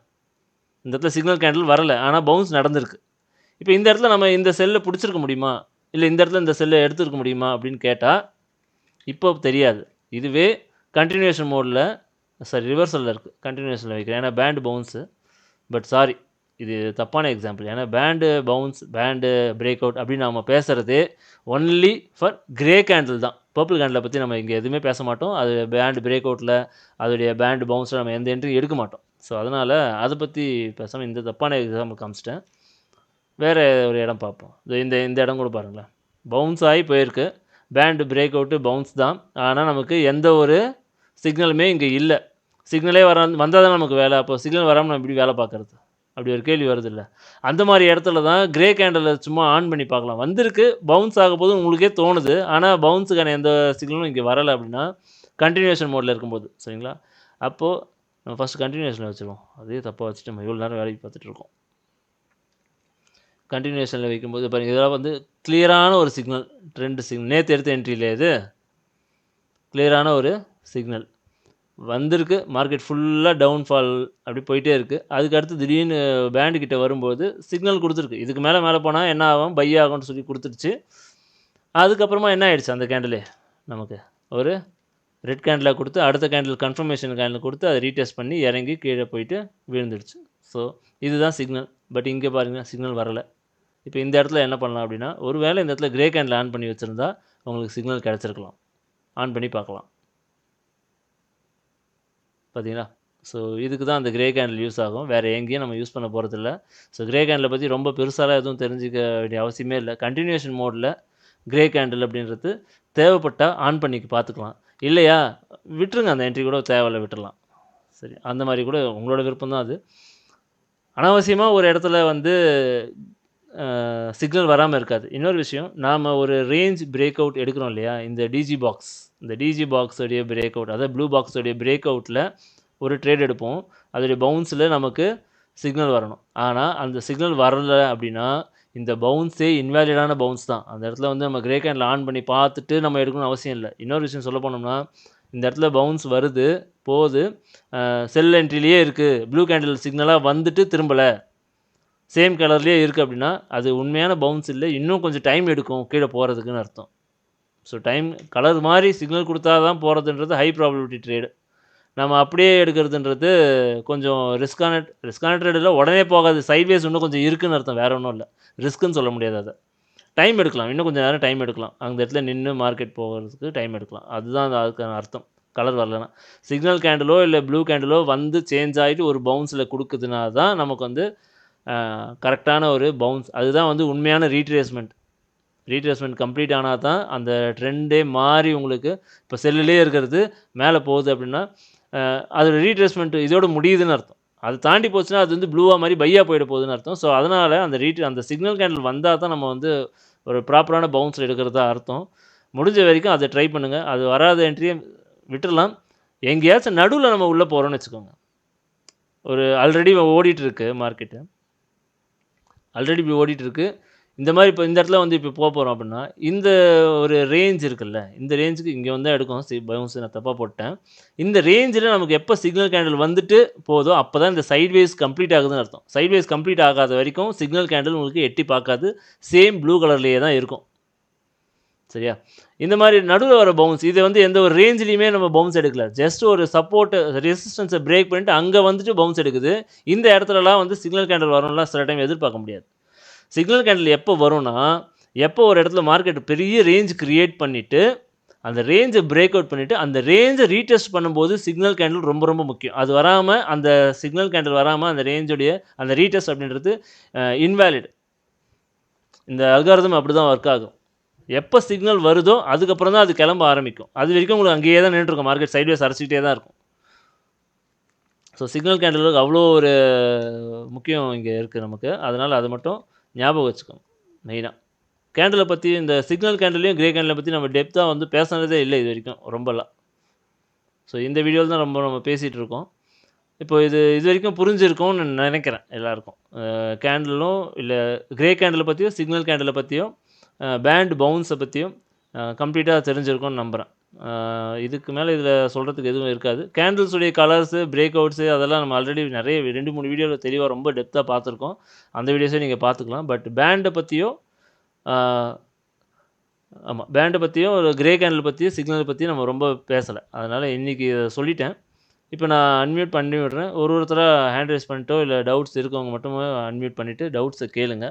இந்த இடத்துல சிக்னல் கேண்டில் வரலை, ஆனால் பவுன்ஸ் நடந்திருக்கு. இப்போ இந்த இடத்துல நம்ம இந்த செல்லை பிடிச்சிருக்க முடியுமா, இல்லை இந்த இடத்துல இந்த செல்லை எடுத்துருக்க முடியுமா அப்படின்னு கேட்டால் இப்போ தெரியாது. இதுவே கண்டினியூஷன் மோடில் ரிவர்சலில் இருக்குது. கண்டினியூஷனில் வைக்கிறேன் ஏன்னா பேண்டு பவுன்ஸு. பட் சாரி, இது தப்பான எக்ஸாம்பிள். ஏன்னா band bounce, band break out அப்படின்னு நம்ம பேசுகிறது ஒன்லி ஃபார் கிரே கேண்டில் தான். பர்பிள் கேண்டிலை பற்றி நம்ம இங்கே எதுவுமே பேச மாட்டோம். அது பேண்டு பிரேக் அவுட்டில் அதோடைய பேண்டு பவுன்ஸில் நம்ம எந்த என்ட்ரி எடுக்க மாட்டோம். ஸோ அதனால் அதை பற்றி பேசாமல் இந்த தப்பான எக்ஸாம்பிள் காமிச்சிட்டேன். வேறு ஒரு இடம் பார்ப்போம். இந்த இந்த இடம் கூட பாருங்களேன், பவுன்ஸ் ஆகி போயிருக்கு. பேண்டு பிரேக் அவுட்டு பவுன்ஸ் தான், ஆனால் நமக்கு எந்த ஒரு சிக்னலுமே இங்கே இல்லை. சிக்னலே வந்தால் தான் நமக்கு வேலை. அப்போ சிக்னல் வராமல் நம்ம எப்படி வேலை பார்க்குறது? அப்படி ஒரு கேள்வி வருது இல்லை? அந்த மாதிரி இடத்துல தான் கிரே கேண்டலை சும்மா ஆன் பண்ணி பார்க்கலாம். வந்திருக்கு, பவுன்ஸ் ஆக போது உங்களுக்கே தோணுது, ஆனால் பவுன்ஸுக்கான எந்த சிக்னலும் இங்கே வரலை அப்படின்னா கண்டினியூஷன் மோடில் இருக்கும்போது. சரிங்களா? அப்போது நம்ம ஃபஸ்ட்டு கண்டினியூஷனில் வச்சுருவோம். அதே தப்பாக வச்சுட்டு நம்ம இவ்வளோ நேரம் வேலைக்கு பார்த்துட்ருக்கோம். கண்டினியூஷனில் வைக்கும்போது பாருங்கள், இதெல்லாம் வந்து கிளியரான ஒரு சிக்னல், ட்ரெண்டு சிக்னல். நேற்று எடுத்த என்ட்ரியில் இது கிளியரான ஒரு சிக்னல் வந்திருக்கு. மார்க்கெட் ஃபுல்லாக டவுன்ஃபால் அப்படி போயிட்டே இருக்குது. அதுக்கு அடுத்து திடீர்னு பேண்டு கிட்ட வரும்போது சிக்னல் கொடுத்துருக்கு. இதுக்கு மேலே போனால் என்ன ஆகும், பை ஆகும்னு சொல்லி கொடுத்துருச்சு. அதுக்கப்புறமா என்ன ஆகிடுச்சு, அந்த கேண்டிலே நமக்கு ஒரு ரெட் கேண்டிலாக கொடுத்து அடுத்த கேண்டில் கன்ஃபர்மேஷன் கேண்டில் கொடுத்து அதை ரீடெஸ்ட் பண்ணி இறங்கி கீழே போயிட்டு விழுந்துடுச்சு. ஸோ இதுதான் சிக்னல். பட் இங்கே பாருங்கள், சிக்னல் வரலை. இப்போ இந்த இடத்துல என்ன பண்ணலாம் அப்படின்னா, ஒரு வேளை இந்த இடத்துல கிரே கேண்டில் ஆன் பண்ணி வச்சுருந்தா உங்களுக்கு சிக்னல் கிடச்சிருக்கலாம். ஆன் பண்ணி பார்க்கலாம். பார்த்தீங்களா? ஸோ இதுக்கு தான் அந்த கிரே கேண்டில் யூஸ் ஆகும். வேறு எங்கேயும் நம்ம யூஸ் பண்ண போகிறதில்ல. ஸோ கிரே கேண்டிலை பற்றி ரொம்ப பெருசாலாம் எதுவும் தெரிஞ்சிக்க வேண்டிய அவசியமே இல்லை. கண்டினியூஷன் மோடில் கிரே கேண்டில் அப்படின்றது தேவைப்பட்டால் ஆன் பண்ணி பார்த்துக்கலாம். இல்லையா விட்டுருங்க, அந்த என்ட்ரி கூட தேவையில்லை, விட்டுடலாம். சரி, அந்த மாதிரி கூட உங்களோட விருப்பம் தான் அது. அனாவசியமாக ஒரு இடத்துல வந்து சிக்னல் வராமல் இருக்காது. இன்னொரு விஷயம், நாம் ஒரு ரேஞ்ச் பிரேக் அவுட் எடுக்கிறோம் இல்லையா, இந்த டிஜி பாக்ஸோடைய பிரேக் அவுட், அதாவது ப்ளூ பாக்ஸோடைய பிரேக் அவுட்டில் ஒரு ட்ரேட் எடுப்போம். அதோடைய பவுன்ஸில் நமக்கு சிக்னல் வரணும். ஆனால் அந்த சிக்னல் வரலை அப்படின்னா இந்த பவுன்ஸே இன்வேலிடான பவுன்ஸ் தான். அந்த இடத்துல வந்து நம்ம கிரே கேண்டில் ஆன் பண்ணி பார்த்துட்டு நம்ம எடுக்கணும்னு அவசியம் இல்லை. இன்னொரு விஷயம் சொல்ல போனோம்னா, இந்த இடத்துல பவுன்ஸ் வருது போகுது, செல் என்ட்ரிலேயே இருக்குது, ப்ளூ கேண்டில் சிக்னலாக வந்துட்டு திரும்பலை, சேம் கலர்லேயே இருக்குது அப்படின்னா அது உண்மையான பவுன்ஸ் இல்லை, இன்னும் கொஞ்சம் டைம் எடுக்கும் கீழே போகிறதுக்குன்னு அர்த்தம். ஸோ டைம் கலர் மாதிரி சிக்னல் கொடுத்தா தான் போகிறதுன்றது ஹை ப்ராபபிலிட்டி ட்ரேடு. நம்ம அப்படியே எடுக்கிறதுன்றது கொஞ்சம் ரிஸ்கான ட்ரேடில் உடனே போகாது, சைட்வேஸ் இன்னும் கொஞ்சம் இருக்குதுன்னு அர்த்தம், வேறு ஒன்றும் இல்லை. ரிஸ்க்குன்னு சொல்ல முடியாது. அதை டைம் எடுக்கலாம், இன்னும் கொஞ்சம் நேரம் டைம் எடுக்கலாம், அந்த இடத்துல நின்று மார்க்கெட் போகிறதுக்கு டைம் எடுக்கலாம். அதுதான் அதுக்கான அர்த்தம். கலர் வரலன்னா சிக்னல் கேண்டிலோ இல்லை ப்ளூ கேண்டிலோ வந்து சேஞ்ச் ஆகிட்டு ஒரு பவுன்ஸில் கொடுக்குதுனா தான் நமக்கு வந்து கரெக்டான ஒரு பவுன்ஸ். அதுதான் வந்து உண்மையான ரீட்ரேஸ்மெண்ட் கம்ப்ளீட் ஆனால் தான் அந்த ட்ரெண்டே மாறி உங்களுக்கு இப்போ செல்லுலேயே இருக்கிறது மேலே போகுது அப்படின்னா அதோட ரீட்ரேஸ்மெண்ட் இதோட முடியுதுன்னு அர்த்தம். அது தாண்டி போச்சுன்னா அது வந்து ப்ளூவாக மாதிரி பையாக போயிட போகுதுன்னு அர்த்தம். ஸோ அதனால் அந்த சிக்னல் கேண்டில் வந்தால் தான் நம்ம வந்து ஒரு ப்ராப்பரான பவுன்ஸில் எடுக்கிறதா அர்த்தம். முடிஞ்ச வரைக்கும் அதை ட்ரை பண்ணுங்கள். அது வராத என்ட்ரியை விட்டுடலாம். எங்கேயாச்சும் நடுவில் நம்ம உள்ளே போகிறோன்னு வச்சுக்கோங்க, ஒரு ஆல்ரெடி ஓடிட்டுருக்கு மார்க்கெட்டு, இந்த மாதிரி இப்போ இந்த இடத்துல வந்து இப்போ போகிறோம் அப்படின்னா இந்த ஒரு ரேஞ்ச் இருக்குல்ல, இந்த ரேஞ்சுக்கு இங்கே வந்து எடுக்கும் பவுன்ஸ். நான் தப்பாக போட்டேன். இந்த ரேஞ்சில் நமக்கு எப்போ சிக்னல் கேண்டில் வந்துட்டு போதோ அப்போ தான் இந்த சைட்வேஸ் கம்ப்ளீட் ஆகுதுன்னு அர்த்தம். சைட்வேஸ் கம்ப்ளீட் ஆகாத வரைக்கும் சிக்னல் கேண்டில் உங்களுக்கு எட்டி பார்க்காது, சேம் ப்ளூ கலர்லேயே தான் இருக்கும். சரியா? இந்த மாதிரி நடுவில் வர பவுன்ஸ், இதை வந்து எந்த ஒரு ரேஞ்சிலையுமே நம்ம பவுன்ஸ் எடுக்கல, ஜஸ்ட் ஒரு சப்போர்ட் ரெசிஸ்டன்ஸை பிரேக் பண்ணிட்டு அங்கே வந்துட்டு பவுன்ஸ் எடுக்குது. இந்த இடத்துலலாம் வந்து சிக்னல் கேண்டில் வரும்லாம் சில டைம் எதிர்பார்க்க முடியாது. சிக்னல் கேண்டில் எப்போ வரும்னா, எப்போ ஒரு இடத்துல மார்க்கெட் பெரிய ரேஞ்ச் க்ரியேட் பண்ணிவிட்டு அந்த ரேஞ்சை பிரேக் அவுட் பண்ணிவிட்டு அந்த ரேஞ்சை ரீடெஸ்ட் பண்ணும்போது சிக்னல் கேண்டில் ரொம்ப ரொம்ப முக்கியம். அது வராமல், அந்த சிக்னல் கேண்டில் வராமல் அந்த ரேஞ்சோடைய அந்த ரீடெஸ்ட் அப்படின்றது இன்வேலிட். இந்த அல்காரிதம் அப்படி தான் ஒர்க் ஆகும். எப்போ சிக்னல் வருதோ அதுக்கப்புறம் தான் அது கிளம்ப ஆரம்பிக்கும். அது வரைக்கும் உங்களுக்கு அங்கேயே தான் நின்றுருக்கும். மார்க்கெட் சைட்வேஸ் அரைச்சிக்கிட்டே தான் இருக்கும். ஸோ சிக்னல் கேண்டிலுக்கு அவ்வளோ ஒரு முக்கியம் இங்கே இருக்குது நமக்கு. அதனால் அதை மட்டும் ஞாபகம் வச்சுக்கோங்க மெயினாக. கேண்டிலை பற்றி, இந்த சிக்னல் கேண்டிலையும் கிரே கேண்டிலை பற்றி நம்ம டெப்த்தாக வந்து பேசுனதே இல்லை இது வரைக்கும் ரொம்பலாம். ஸோ இந்த வீடியோவில் தான் நம்ம பேசிகிட்டு இருக்கோம். இப்போ இது வரைக்கும் புரிஞ்சிருக்கும்னு நினைக்கிறேன் எல்லாருக்கும். கேண்டிலும் இல்லை கிரே கேண்டிலை பற்றியும் சிக்னல் கேண்டிலை பற்றியும் பேண்ட் பவுன்ஸை பற்றியும் கம்ப்ளீட்டாக தெரிஞ்சிருக்கும்னு நம்புகிறேன். இதுக்கு மேலே இதில் சொல்கிறதுக்கு எதுவும் இருக்காது. கேண்டில்ஸுடைய கலர்ஸு, பிரேக் அவுட்ஸு அதெல்லாம் நம்ம ஆல்ரெடி நிறைய 2-3 வீடியோவில் தெளிவாக ரொம்ப டெப்த்தாக பார்த்துருக்கோம். அந்த வீடியோஸே நீங்கள் பார்த்துக்கலாம். பட் பேண்டை பற்றியோ ஆமாம், பேண்டை பற்றியும் ஒரு கிரே கேண்டில் பற்றியும் சிக்னல் பற்றியும் நம்ம ரொம்ப பேசலை. அதனால் இன்றைக்கி சொல்லிட்டேன். இப்போ நான் அன்மியூட் பண்ணி விடுறேன். ஒருத்தராக ஹேண்ட் ரைஸ் பண்ணிட்டோ இல்லை டவுட்ஸ் இருக்கவங்க மட்டுமே அன்மியூட் பண்ணிவிட்டு டவுட்ஸை கேளுங்க.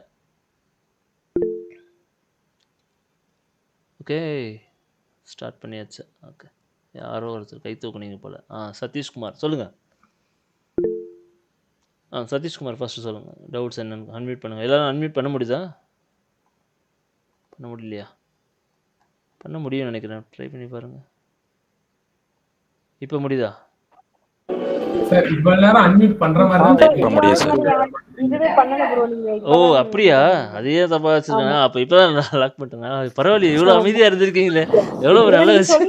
ஓகே, ஸ்டார்ட் பண்ணியாச்சு. ஓகே, யாரோ ஒருத்தர் கை தூக்குனீங்க போல். சதீஷ்குமார் சொல்லுங்கள். சதீஷ்குமார் ஃபஸ்ட்டு சொல்லுங்கள். டவுட்ஸ் என்னென்னு அன்மியூட் பண்ணுங்கள். எல்லோரும் அன்மியூட் பண்ண முடியுதா? பண்ண முடியலையா? பண்ண முடியும்னு நினைக்கிறேன். ட்ரை பண்ணி பாருங்கள். இப்போ முடியுதா? சார் இவ்வளவு நேரம் அன்மியூட் பண்ற மாதிரி தான் முடியும் சார். ஓ அப்படியா? அதையே தப்பா வச்சிருக்கேன். அப்போ இப்போதான் லாக் பண்ணிட்டேன். பரவாயில்லையே, இவ்வளோ அமைதியாக இருந்திருக்கீங்களே, எவ்வளோ ஒரு நல்ல விஷயம்.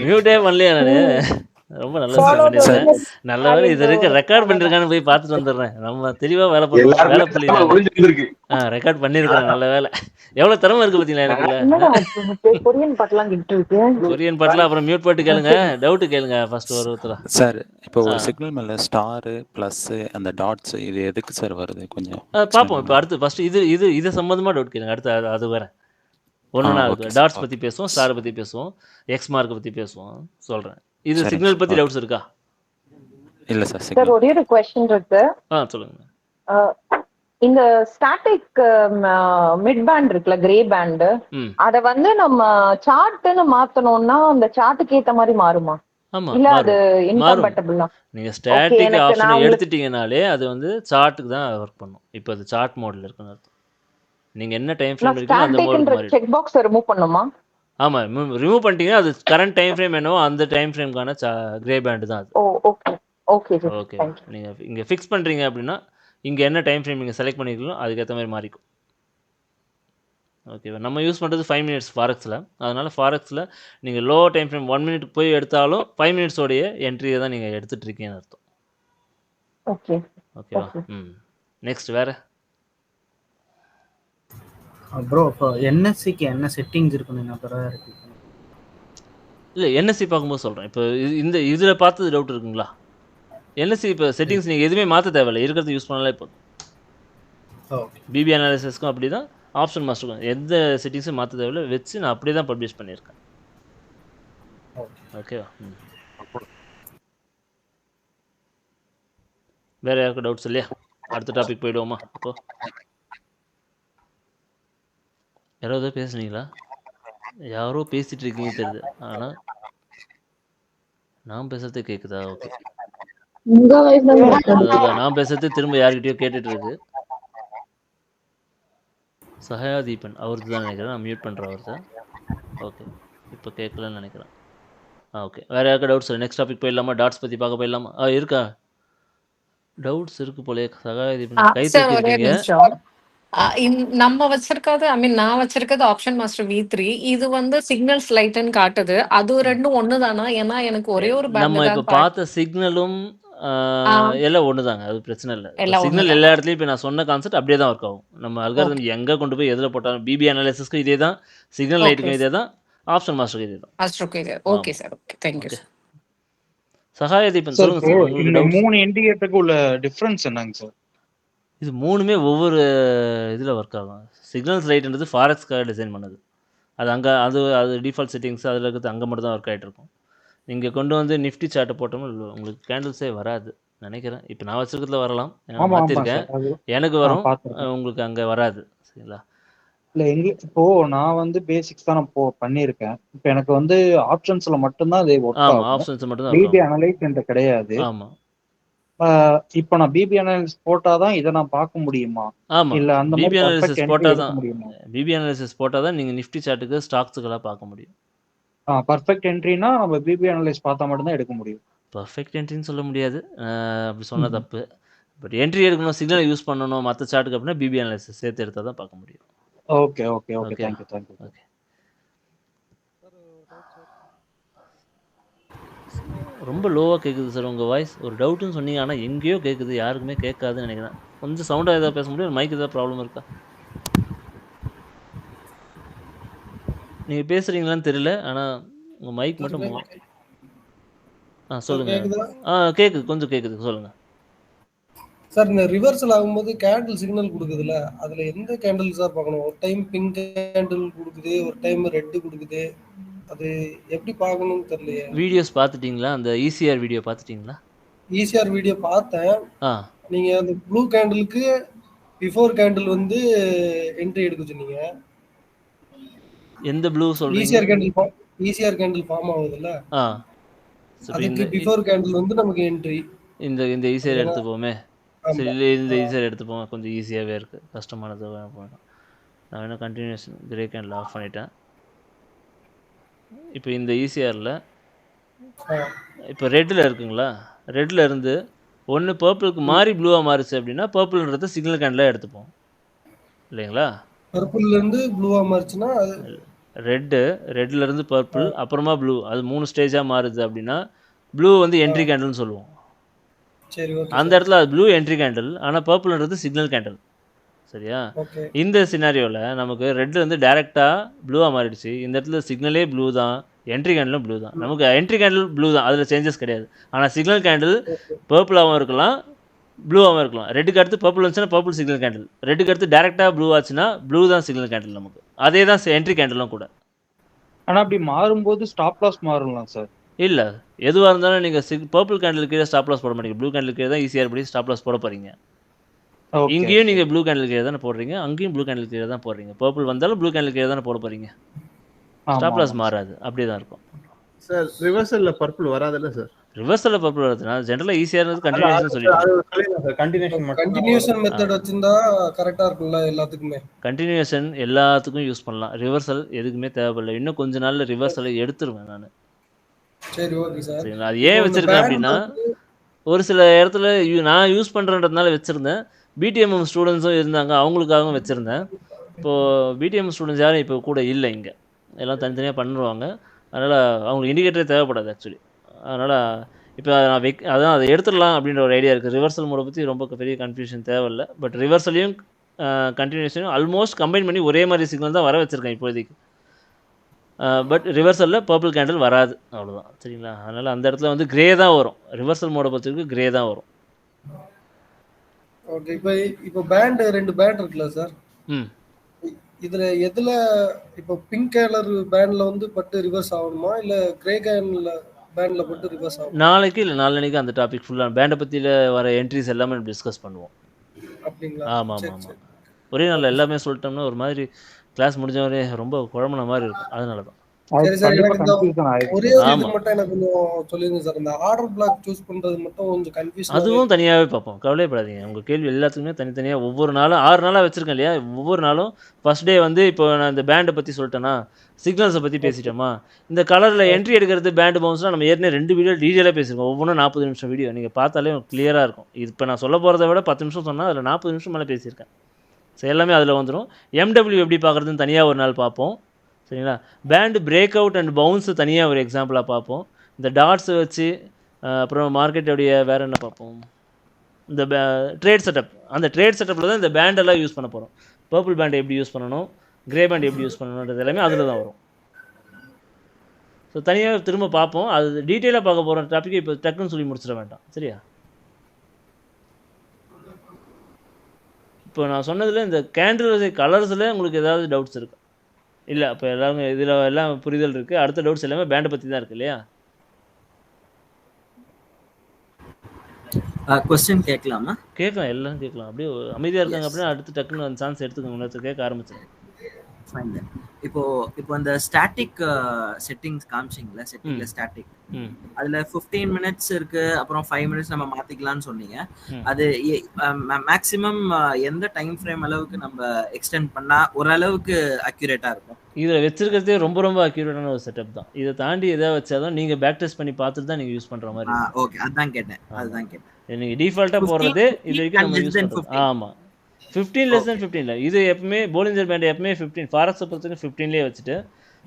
மியூட்டே பண்ணலையா நான்? ரொம்ப நல்ல விஷயம் பண்ணியிருக்கேன். நல்ல வேலை இது வரைக்கும் ரெக்கார்ட் பண்ணிருக்கான்னு போய் பார்த்துட்டு வந்துடுறேன். நம்ம தெளிவாக வேலை பண்ணுறோம். வேலை புள்ளி ரெக்கார்ட் பண்ணியிருக்கிறேன். நல்ல வேலை. எவ்வளோ திறமை இருக்குது பார்த்தீங்களா எனக்குள்ள. கொரியன் பாட்டெலாம் அப்புறம் மியூட் போட்டு கேளுங்க. டவுட்டு கேளுங்க ஃபர்ஸ்ட் ஒருத்தர். சார் இப்போ ஒரு சிக்னல் மேலே ஸ்டாரு ப்ளஸ் அந்த டாட்ஸ் இது எதுக்கு சார் வருது கொஞ்சம் பார்ப்போம். இப்போ அடுத்து ஃபர்ஸ்ட் இது சம்மந்தமாக டவுட் கேளுங்க. அடுத்து அது வேறு ஒன்றுனா டாட்ஸ் பற்றி பேசுவோம், ஸ்டாரை பற்றி பேசுவோம், எக்ஸ் மார்க்கை பற்றி பேசுவோம். சொல்கிறேன். இது சிக்னல் பற்றி டவுட்ஸ் இருக்கா? இல்லை சார். சார் ஒரே ஒரு क्वेश्चन இருக்கு. சொல்லுங்க. இந்த ஸ்டாட்டிக் மிட் பேண்ட் இருக்குல, கிரே பேண்ட், அத வந்து நம்ம சார்ட்னு மாத்தணும்னா அந்த சார்ட்டுக்கு ஏத்த மாதிரி மாறுமா? ஆமா, இல்ல அது இன்கம்பேட்டபிளா? நீங்க ஸ்டாட்டிக் ஆப்ஷன் எடுத்துட்டீங்கனாலே அது வந்து சார்ட்டுக்கு தான் வொர்க் பண்ணும். இப்போ அது சார்ட் மோட்ல இருக்குன்னு அர்த்தம். நீங்க என்ன டைம் ஃப்ரேம் இருக்கீங்களோ அந்த மோட் மாதிரி செக் பாக்ஸ் ரிமூவ் பண்ணுமா? ஆமா, ரிமூவ் பண்ணிட்டீங்கன்னா அது கரண்ட் டைம் ஃப்ரேம் என்னவோ அந்த டைம் ஃப்ரேம்கான கிரே பேண்ட் தான் அது. Okay okay okay. நீங்க இங்க ஃபிக்ஸ் பண்றீங்க அப்படின்னா இங்கே என்ன டைம் ஃப்ரேம் நீங்கள் செலக்ட் பண்ணிக்கிறீங்களோ அதுக்கேற்ற மாதிரி மாறிக்கும். ஓகேவா? நம்ம யூஸ் பண்ணுறது 5 மினிட்ஸ் ஃபாரெக்ஸில். அதனால் ஃபாரெக்ஸில் நீங்கள் லோ டைம் ஃப்ரேம் 1 மினிட் போய் எடுத்தாலும் 5 மினிட்ஸோடைய என்ட்ரியை தான் நீங்கள் எடுத்துகிட்டு இருக்கீங்கன்னு அர்த்தம். ஓகேவா? நெக்ஸ்ட் வேறு ப்ரோ, இப்போ என்எஸ்சிக்கு என்ன செட்டிங்ஸ் இருக்குன்னு இல்லை, என்எஸ்சி பார்க்கும்போது சொல்கிறேன். இப்போ இதில் பார்த்தது டவுட் இருக்குங்களா? என்எஸ்சி இப்போ செட்டிங்ஸ் நீங்கள் எதுவுமே மாற்ற தேவையில்லை, இருக்கிறது யூஸ் பண்ணாலே போதும். பிபி அனாலிசிஸ்க்கும் அப்படி தான், ஆப்ஷன் மாஸ்டருக்கும் எந்த செட்டிங்ஸும் மாற்ற தேவையில்லை, வச்சு நான் அப்படியே தான் பப்ளிஷ் பண்ணியிருக்கேன். ஓகேவா? வேறு யாருக்கும் டவுட்ஸ் இல்லையா? அடுத்த டாபிக் போயிடுவோமா? அப்போ யாராவது பேசுனீங்களா? யாரோ பேசிகிட்டு இருக்கீங்க தெரியுது, ஆனால் நான் பேசுகிறதே கேட்குதா? ஓகே, நான் பேசுறது திரும்ப யார்கிட்டயோ கேட்டுட்டு இருக்கு. சஹயாதீபன் அவருக்கு தான் நினைக்கிறேன். நான் மியூட் பண்ணுறேன் அவர்கிட்ட. ஓகே, இப்போ கேட்கலன்னு நினைக்கிறேன். ஓகே, வேறு யாருக்கா டவுட்ஸ்? நெக்ஸ்ட் டாபிக் போயிடலாமா? டாட்ஸ் பற்றி பார்க்க போயிடலாமா? இருக்கா டவுட்ஸ்? இருக்கு போலே. சஹயாதீபன் கை தூக்கிட்டீங்க. நம்ம வச்சிருக்கிறது, ஐ மீன் நான் வச்சிருக்கிறது ஆப்ஷன் மாஸ்டர் V3. இது வந்து சிக்னல் ஸ்லைட்னு காட்டுது. அது ரெண்டும் ஒண்ணுதானா? ஏன்னா எனக்கு ஒரே ஒரு நம்ம இப்போ பார்த்த சிக்னலும் எல்லாம் ஒண்ணுதாங்க, அது பிரச்சனை இல்லை. சிக்னல் எல்லா இடத்துலையும் இப்போ நான் சொன்ன கான்செப்ட் அப்படியே தான் ஒர்க் ஆகும். நம்ம அல்காரிதம் எங்கே கொண்டு போய் எதில் போட்டாலும் பிபி அனாலிசிஸ்க்கு இதே தான், சிக்னல் லைட்டுக்கும் இதே தான், ஆப்ஷன் மாஸ்டருக்கு இதே தான். Okay sir, okay, thank you sir. Sahayadeepan சொல்லுங்க சார். இந்த 3 இண்டிகேட்டருக்கு உள்ள டிஃபரன்ஸ் என்னங்க சார்? இது மூணுமே ஒவ்வொரு இதில் ஒர்க் ஆகும். சிக்னல்ஸ் லைட்ன்றது ஃபாரெக்ஸ்க்காக டிசைன் பண்ணது. அது அங்கே அது டிஃபால்ட் செட்டிங்ஸ் அதில் இருக்கிறது அங்கே மட்டும் தான் ஒர்க் ஆகிட்டு இருக்கும். நீங்கள் கொண்டு வந்து நிஃப்டி சார்ட்டை போட்டோம்னா உங்களுக்கு கேண்டில்ஸே வராது நினைக்கிறேன். இப்போ நான் வச்சுருக்கிறதுல வரலாம், மாற்றிருக்கேன், எனக்கு வரும், உங்களுக்கு அங்கே வராது. சரிங்களா? இல்ல இப்போ நான் வந்து பேசிக்ஸ் தான் நான் பண்ணியிருக்கேன். இப்போ எனக்கு வந்து ஆப்ஷன்ஸ்ல மட்டும்தான் அது ஒர்க் ஆமாம், ஆகும். ஆப்ஷன்ஸ் மட்டும் தான் பிபி இருக்கும். அனலைஸ் என்கிட்ட கிடையாது. ஆமாம் இப்போ நான் பிபி அனலைஸ் போட்டாதான் இதை நான் பார்க்க முடியுமா? ஆமாம் இல்ல அந்த பிபி மாதிரி பர்ஃபெக்ட் அனாலிசிஸ் என்ட்ரி போட்டால் எடுக்க தான் முடியுமா? பிபி அனாலிசிஸ் போட்டால் தான் நீங்கள் நிஃப்டி சார்ட்டுக்கு ஸ்டாக்ஸுக்கெல்லாம் பார்க்க முடியும். பர்ஃபெக்ட் என்ட்ரினா நம்ம பிபி அனலைஸ் பார்த்தா மட்டும்தான் எடுக்க முடியும். பர்ஃபெக்ட் என்ட்ரின்னு சொல்ல முடியாது, அப்படி சொன்ன தப்பு. பட் என்ட்ரி எடுக்கணும், சிக்னலை யூஸ் பண்ணணும் மற்ற சார்ட்டுக்கு அப்படின்னா பிபி அனாலிசிஸ் சேர்த்து எடுத்தால் தான் பார்க்க முடியும். Okay okay okay okay thank you thank you. Okay. ரொம்ப லோவாக கேட்குது சார் உங்கள் வாய்ஸ். ஒரு டவுட்டுன்னு சொன்னீங்க, ஆனால் எங்கேயோ கேட்குது, யாருக்குமே கேட்காதுன்னு நினைக்கிறேன். கொஞ்சம் சவுண்டாக ஏதாவது பேச முடியும்? மைக் ஏதாவது ப்ராப்ளம் இருக்கா? நீங்கள் பேசுகிறீங்களான்னு தெரியல, ஆனால் உங்கள் மைக் மட்டும் சொல்லுங்கள். கேட்குது, கொஞ்சம் கேட்குது, சொல்லுங்கள். சார் இந்த ரிவர்சல் ஆகும்போது கேண்டில் சிக்னல் கொடுக்குதுல்ல, அதுல எந்த கேண்டில் சார் பார்க்கணும்? ஒரு டைம் பிங்க் கேண்டில் கொடுக்குது, ஒரு டைம் ரெட் கொடுக்குது, அது எப்படி பார்க்கணும்னு தெரியலையே. வீடியோஸ் பார்த்துட்டீங்களா? அந்த ஈசிஆர் வீடியோ பார்த்துட்டீங்களா? ஈசிஆர் வீடியோ பார்த்தேன். நீங்க அந்த ப்ளூ கேண்டிலுக்கு பிஃபோர் கேண்டில் வந்து என்ட்ரி எடுக்க சொன்னீங்க. எந்த ப்ளூ சொல்றீங்க? ஈசிஆர் கேண்டில் ஃபார்ம் ஆகுதுல்ல, அதுக்கு பிஃபோர் கேண்டில் வந்து நமக்கு என்ட்ரி. இந்த ஈசிஆர் எடுத்துப்போமே. சரி, இந்த ஈசிஆர் எடுத்துப்போம், கொஞ்சம் ஈஸியாகவே இருக்குது, கஷ்டமானது போயிடும். நான் வேணால் கண்டினியூஷன் கிரே கேண்டில் ஆஃப் பண்ணிட்டேன். இப்போ இந்த ஈசிஆரில் இப்போ ரெட்டில் இருக்குங்களா, ரெட்டில் இருந்து ஒன்று பர்பிளுக்கு மாறி ப்ளூவாக மாறிச்சு அப்படின்னா பர்பிள்ன்றது சிக்னல் கேண்டிலாக எடுத்துப்போம் இல்லைங்களா? பர்பிள்லேருந்து ப்ளூவாக மாறிச்சுன்னா ரெட்லேருந்து பர்பிள் அப்புறமா ப்ளூ, அது 3 ஸ்டேஜாக மாறுது அப்படின்னா ப்ளூ வந்து என்ட்ரி கேண்டில்னு சொல்லுவோம். அந்த இடத்துல அது ப்ளூ என்ட்ரி கேண்டில், ஆனால் பர்பிள்ன்றது சிக்னல் கேண்டில். சரியா? இந்த சினாரியோவில் நமக்கு ரெட் வந்து டைரெக்டாக ப்ளூவாக மாறிடுச்சு. இந்த இடத்துல சிக்னலே ப்ளூ தான், என்ட்ரி கேண்டிலும் ப்ளூ தான். நமக்கு என்ட்ரி கேண்டில் ப்ளூ தான், அதில் சேஞ்சஸ் கிடையாது. ஆனால் சிக்னல் கேண்டில் பர்பிளாகவும் இருக்கலாம், ப்ளூவாகவும் இருக்கலாம். ரெட்டுக்கு அடுத்து பர்பிள் வந்துச்சுன்னா பர்பிள் சிக்னல் கேண்டில், ரெட்டுக்கு அடுத்து டேரெக்டாக ப்ளூ ஆச்சுன்னா ப்ளூ தான் சிக்னல் கேண்டில் நமக்கு. அதே தான் என்ட்ரி கேண்டிலும் கூட. ஆனால் அப்படி மாறும்போது ஸ்டாப் லாஸ் மாறலாம் சார்? இல்லை, எதுவாக இருந்தாலும் நீங்கள் பர்பிள் கேண்டில் கீழே ஸ்டாப் லாஸ் போட மாட்டீங்க, ப்ளூ கேண்டில் கீழே தான் ஈஸியாக படி ஸ்டாப் லாஸ் போட போகிறீங்க. இங்கேயும் நீங்கள் ப்ளூ கேண்டில் கீழே தானே போடுறீங்க, அங்கேயும் ப்ளூ கேண்டில் கீழே தான் போடுறீங்க. பர்பிள் வந்தாலும் ப்ளூ கேண்டில் கீழே தானே போட போகிறீங்க. ஸ்டாப் லாஸ் மாறாது, அப்படியே தான் இருக்கும். சார் ரிவர்சல்ல பர்பிள் வராதுல்ல சார்? ரிவர்சல்ல பர்பிள் வருதுன்னா ஜெனரலாக ஈஸியாக இருந்தது கண்டினியூஷன் சொல்லிட்டு கண்டினியூஷன் மெத்தட் வச்சிருந்தா கரெக்டா இருக்கும்ல எல்லாத்துக்குமே. கண்டினியூஷன் எல்லாத்துக்கும் யூஸ் பண்ணலாம், ரிவர்சல் எதுக்குமே தேவையில்லை. இன்னும் கொஞ்ச நாள்ல ரிவர்சலை எடுத்துருவேன் நான். சரி, ஓகே சார். சரிங்களா? அது ஏன் வச்சிருக்கேன் அப்படின்னா, ஒரு சில இடத்துல நான் யூஸ் பண்ணுறன்றதுனால வச்சுருந்தேன். பிடிஎம்எம் ஸ்டூடெண்ட்ஸும் இருந்தாங்க, அவங்களுக்காகவும் வச்சுருந்தேன். இப்போது பிடிஎம் ஸ்டூடெண்ட்ஸ் யாரும் இப்போ கூட இல்லை, இங்கே எல்லாம் தனித்தனியாக பண்ணுவாங்க. அதனால் அவங்களுக்கு இண்டிகேட்டரே தேவைப்படாது ஆக்சுவலி. அதனால் இப்போ நான் அதான் அதை எடுத்துடலாம் அப்படின்ற ஒரு ஐடியா இருக்குது. ரிவர்சல் மோடை பற்றி ரொம்ப பெரிய கன்ஃபியூஷன் தேவையில்லை. பட் ரிவர்சலையும் கண்டினியூஷனையும் ஆல்மோஸ்ட் கம்பைன் பண்ணி ஒரே மாதிரி சிக்னல் தான் வர வச்சுருக்கேன் இப்போதைக்கு. பட் ரிவர்சலில் பர்பிள் கேண்டில் வராது, அவ்வளோதான். சரிங்களா? அதனால் அந்த இடத்துல வந்து கிரே தான் வரும், ரிவர்சல் மோடை பொறுத்தவரைக்கும் கிரே தான் வரும். ஓகே. இப்போ பேண்ட் 2 பேண்ட் இருக்குல்ல சார், இதுல எதுல இப்போ பிங்க் கலர் பேண்ட்ல வந்து பட்டு ரிவர்ஸ் ஆகணுமா, இல்ல கிரே கலர்ல பேண்ட்ல பட்டு ரிவர்ஸ் ஆகும்? நாளைக்கு இல்லை நாளைக்கு அந்த டாபிக் ஃபுல்லாக பேண்டை பற்றியில் வர என்ட்ரிஸ் எல்லாமே டிஸ்கஸ் பண்ணுவோம். அப்படிங்களா? ஆமாம் ஆமாம் ஆமாம். ஒரே நாளில் எல்லாமே சொல்லிட்டோம்னா ஒரு மாதிரி கிளாஸ் முடிஞ்சவரே ரொம்ப குழம்புன மாதிரி இருக்கும். அதனால தான். சரி சார், எனக்கு ஒரே ஒரு இது மட்டும் எனக்கு கொஞ்சம் சொல்லுங்க சார். இந்த ஆர்டர் பிளாக் சூஸ் பண்றது மட்டும் கொஞ்சம் கன்ஃபியூஷன். அதுவும் தனியாகவே பார்ப்போம், கவலைப்படாதீங்க. உங்கள் கேள்வி எல்லாத்துக்குமே தனித்தனியாக ஒவ்வொரு நாளும் 6 நாளாக வச்சுருக்கேன் இல்லையா, ஒவ்வொரு நாளும் ஃபர்ஸ்ட் டே வந்து இப்போ நான் இந்த பேண்டை பற்றி சொல்லிட்டேன்னா, சிக்னல்ஸை பற்றி பேசிட்டோமா, இந்த கலரில் என்ட்ரி எடுக்கிறது பேண்டு பவுன்ஸ்னால் நம்ம ஏற்கனவே 2 வீடியோ டீட்டெயிலாக பேசியிருக்கோம். ஒவ்வொன்றும் 40 நிமிஷம் வீடியோ, நீங்கள் பார்த்தாலே கிளியராக இருக்கும். இது இப்போ நான் சொல்ல போகிறத விட 10 நிமிஷம் சொன்னால் அதில் 40 நிமிஷம் மேலே பேசியிருக்கேன். ஸோ எல்லாமே அதில் வந்துடும். எம்டபிள்யூ எப்படி பார்க்குறதுன்னு தனியாக ஒரு நாள் பார்ப்போம். சரிங்களா? Band break out and bounce தனியாக ஒரு எக்ஸாம்பிளாக பார்ப்போம். இந்த டாட்ஸை வச்சு அப்புறம் மார்க்கெட்டோடைய வேறு என்ன பார்ப்போம், இந்த ட்ரேட் செட்டப். அந்த ட்ரேட் செட்டப்பில் தான் இந்த பேண்டெல்லாம் யூஸ் பண்ண போகிறோம். பர்பிள் பேண்டை எப்படி யூஸ் பண்ணணும், கிரே பேண்ட் எப்படி யூஸ் பண்ணணுன்றது எல்லாமே அதில் தான் வரும். ஸோ தனியாக திரும்ப பார்ப்போம். அது டீட்டெயிலாக பார்க்க போகிற டாப்பிக்கை இப்போ டக்குன்னு சொல்லி முடிச்சிட வேண்டாம். சரியா? இப்போ நான் சொன்னதில் இந்த கேண்டில் கலர்ஸில் உங்களுக்கு ஏதாவது டவுட்ஸ் இருக்கா? இல்லை, அப்போ எல்லாமே இதில் எல்லாம் புரிதல் இருக்குது. அடுத்த டவுட்ஸ் எல்லாமே பேண்டை பற்றி தான் இருக்குது இல்லையா? क्वेश्चन கேட்கலாமா? கேட்கலாம், எல்லாம் கேட்கலாம். அப்படியே அமைதியாக இருக்காங்க அப்படின்னா அடுத்து டக்குன்னு அந்த சான்ஸ் எடுத்துக்கோங்க, இன்னொருத்தர் கேட்க ஆரம்பிச்சிடும். ஃபைன் தென். இப்போ இப்போ அந்த ஸ்டாட்டிக் செட்டிங்ஸ் காமிச்சிங்கல்ல, செட்டிங்ல ம் ஸ்டாட்டிக். ம் அதுல 15 மினிட்ஸ் இருக்கு, அப்புறம் 5 மினிட்ஸ் நம்ம மாத்திக்கலாம்னு சொன்னீங்க. ம் அது மேக்ஸிமம் எந்த டைம் ஃப்ரேம் அளவுக்கு நம்ம எக்ஸ்டெண்ட் பண்ணா ஓரளவுக்கு அக்யூரேட்டா இருக்கும்? இதில் வச்சிருக்கிறதே ரொம்ப ரொம்ப அக்யூரேட்டான ஒரு செட்டப் தான். இதை தாண்டி எதாவது வச்சாதான் நீங்கள் பேக் டெஸ்ட் பண்ணி பார்த்துட்டு தான் நீங்கள் யூஸ் பண்ணுற மாதிரி இருக்கும். ஓகே, அதுதான் கேட்டேன், ஆமாம், அதுதான் கேட்டேன். நீங்கள் டிஃபால்ட்டாக 15 போடுறது இது வரைக்கும் and நம்ம less யூஸ் than பண்ணுறது. 15. ஆமாம், 15 லெஸ் ஓகே தென் 15 இல்லை. இது எப்பவுமே போலிஞ்சர் பேண்ட் எப்பவுமே 15, ஃபாரக்ஸை பொறுத்தவரைக்கும் 15லேயே வச்சுட்டு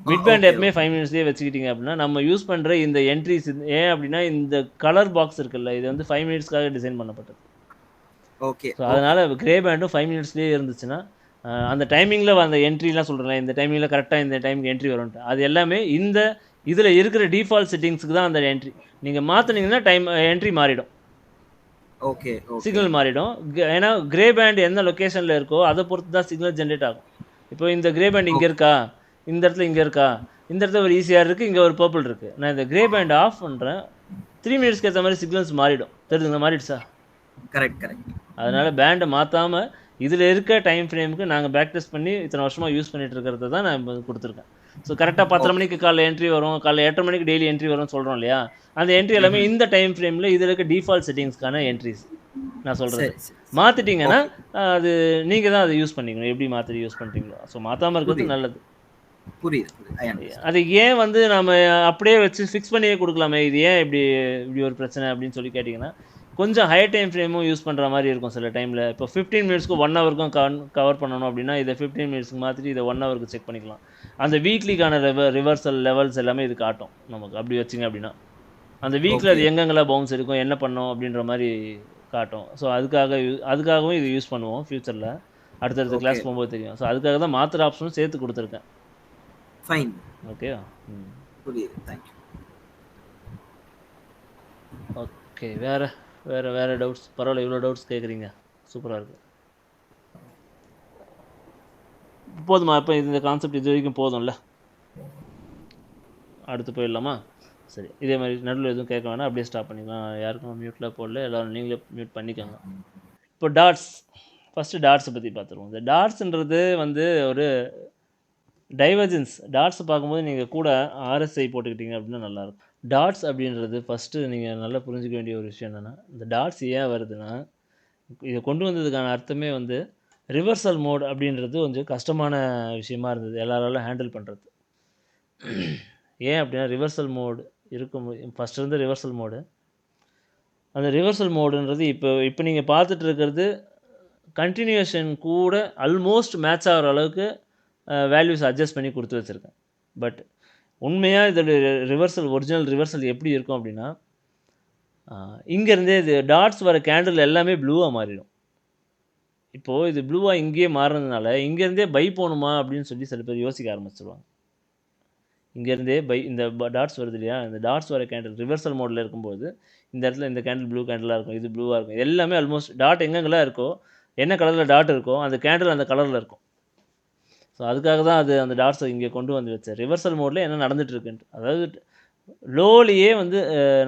மிட் பேண்ட் ஓகே எப்பவுமே ஓகே 5 மினிட்ஸ்லேயே வச்சுக்கிட்டீங்க அப்படின்னா நம்ம யூஸ் பண்ணுற இந்த என்ட்ரிஸ் ஏன் அப்படின்னா இந்த கலர் பாக்ஸ் இருக்குல்ல, இது வந்து 5 மினிட்ஸ்க்காக டிசைன் பண்ணப்பட்டது. ஓகே ஸோ ஓகே அதனால் கிரே பேண்டும் 5 மினிட்ஸ்லேயே இருந்துச்சுன்னா அந்த டைமிங்கில் அந்த என்ட்ரிலாம் சொல்கிறேன், இந்த டைமிங்கில் கரெக்டாக இந்த டைமுக்கு என்ட்ரி வரும்ட்டு, அது எல்லாமே இந்த இதில் இருக்கிற டிஃபால்ட் செட்டிங்ஸுக்கு தான் அந்த என்ட்ரி. நீங்கள் மாற்றினீங்கன்னா என்ட்ரி மாறிடும், ஓகே ஓகே சிக்னல் மாறிடும். ஏன்னா கிரே பேண்ட் எந்த லொக்கேஷனில் இருக்கோ அதை பொறுத்து தான் சிக்னல் ஜென்ரேட் ஆகும். இப்போ இந்த கிரே பேண்ட் இங்கே இருக்கா, இந்த இடத்துல இங்கே இருக்கா, இந்த இடத்துல ஒரு ஈஸியாக இருக்குது, இங்கே ஒரு பர்பிள் இருக்குது. நான் இந்த கிரே பேண்ட் ஆஃப் பண்ணுறேன், 3 மினிட்ஸ்க்கு ஏற்ற மாதிரி சிக்னல்ஸ் மாறிடும். தெரியுதுங்க, மாறிடுச்சா? Correct correct. அதனால் பேண்டை மாற்றாமல் இதில் இருக்க டைம் ஃப்ரேமுக்கு நாங்கள் பேக் டெஸ்ட் பண்ணி இத்தனை வருஷமாக யூஸ் பண்ணிட்டு இருக்கிறத தான் நான் கொடுத்துருக்கேன். ஸோ கரெக்டாக 10:30 மணிக்கு காலைல என்ட்ரி வரும், காலைல 8:30 மணிக்கு டெய்லி என்ட்ரி வரும்னு சொல்கிறோம் இல்லையா, அந்த என்ட்ரி எல்லாமே இந்த டைம் ஃப்ரேமில் இதில் இருக்க டிஃபால்ட் செட்டிங்ஸ்க்கான என்ட்ரிஸ் நான் சொல்கிறது. சரி சரி மாற்றிட்டீங்கன்னா ஓகே, அது நீங்கள் தான் அதை யூஸ் பண்ணிக்கணும், எப்படி மாற்றி யூஸ் பண்ணுறீங்களோ. ஸோ மாற்றாமல் இருக்கிறது புரியுது நல்லது. புரியுது புரியுது. I understand. அது ஏன் வந்து நம்ம அப்படியே வச்சு ஃபிக்ஸ் பண்ணியே கொடுக்கலாமே, இது ஏன் இப்படி இப்படி ஒரு பிரச்சனை அப்படின்னு சொல்லி கேட்டிங்கன்னா, கொஞ்சம் ஹை டைம் ஃப்ரேமும் யூஸ் பண்ணுற மாதிரி இருக்கும் சில டைமில். இப்போ 15 மினிட்ஸ்க்கும் 1 ஹவருக்கும் கவர் பண்ணணும் அப்படின்னா இதை 15 மினிட்ஸ்க்கு மாற்றிட்டு இதை 1 ஹவருக்கு செக் பண்ணிக்கலாம். அந்த வீக்லிக்கான ரிவர்சல் லெவல்ஸ் எல்லாமே இது காட்டும் நமக்கு, அப்படி வச்சிங்க அப்படின்னா அந்த வீக்கில் ஓகே அது எங்கெங்கெல்லாம் பவுன்ஸ் இருக்கும், என்ன பண்ணோம் அப்படின்ற மாதிரி காட்டும். ஸோ அதுக்காகவும் இது யூஸ் பண்ணுவோம் ஃப்யூச்சரில், அடுத்தடுத்த ஓகே கிளாஸ் போகும்போது தெரியும். ஸோ அதுக்காக தான் மாத்திர ஆப்ஷனும் சேர்த்து கொடுத்துருக்கேன். ஃபைன், ஓகேவா? ம் புரியுது. தேங்க்யூ. ஓகே. வேறு டவுட்ஸ்? பரவாயில்ல, இவ்வளோ டவுட்ஸ் கேட்குறீங்க, சூப்பராக இருக்குது. போதுமா? இப்போ இந்த கான்செப்ட் இது வரைக்கும் போதும்ல, அடுத்து போயிடலாமா? சரி, இதே மாதிரி நடுவில் எதுவும் கேட்க வேணாம், அப்படியே ஸ்டாப் பண்ணிக்கலாம். யாருக்கும் மியூட்டில் போடல, எல்லோரும் நீங்களே மியூட் பண்ணிக்கோங்க. இப்போ டாட்ஸ், ஃபஸ்ட்டு டாட்ஸை பற்றி பார்த்துருவோம். இந்த டாட்ஸுன்றது வந்து ஒரு டைவர்ஜென்ஸ். டாட்ஸை பார்க்கும்போது நீங்கள் கூட RSI போட்டுக்கிட்டீங்க அப்படின்னா நல்லாயிருக்கும். டாட்ஸ் அப்படின்றது ஃபஸ்ட்டு நீங்கள் நல்லா புரிஞ்சிக்க வேண்டிய ஒரு விஷயம் என்னென்னா, இந்த டாட்ஸ் ஏன் வருதுன்னா, இதை கொண்டு வந்ததுக்கான அர்த்தமே வந்து ரிவர்சல் மோட் அப்படின்றது கொஞ்சம் கஷ்டமான விஷயமா இருந்தது எல்லாராலும் ஹேண்டில் பண்ணுறது. ஏன் அப்படின்னா ரிவர்சல் மோடு இருக்கும், ஃபஸ்ட் இருந்த ரிவர்சல் மோடு, அந்த ரிவர்சல் மோடுன்றது இப்போ நீங்கள் பார்த்துட்டு இருக்கிறது கண்டினியூஷன் கூட ஆல்மோஸ்ட் மேட்ச் ஆகிற அளவுக்கு வேல்யூஸ் அட்ஜஸ்ட் பண்ணி கொடுத்து வச்சுருக்கேன். பட் உண்மையாக இதோட ஒரிஜினல் ரிவர்சல் எப்படி இருக்கும் அப்படின்னா, இங்கேருந்தே இது டாட்ஸ் வர கேண்டில் எல்லாமே ப்ளூவாக மாறிடும். இப்போது இது ப்ளூவாக இங்கேயே மாறினதுனால இங்கேருந்தே பை போகணுமா அப்படின்னு சொல்லி சில பேர் யோசிக்க ஆரம்பிச்சிடுவாங்க. இங்கேருந்தே இந்த டாட்ஸ் வருது இல்லையா, இந்த டாட்ஸ் வர கேண்டில் ரிவர்சல் மோடில் இருக்கும்போது இந்த இடத்துல இந்த கேண்டில் ப்ளூ கேண்டிலாக இருக்கும், இது ப்ளூவாக இருக்கும், எல்லாமே ஆல்மோஸ்ட் டாட் எங்கெங்கெல்லாம் இருக்கோ, என்ன கலரில் டாட் இருக்கோ அந்த கேண்டில் அந்த கலரில் இருக்கும். ஸோ அதுக்காக தான் அது அந்த டாட்ஸை இங்கே கொண்டு வந்து வச்சேன். ரிவர்சல் மோடில் என்ன நடந்துகிட்ருக்குன்ட்டு, அதாவது லோலியே வந்து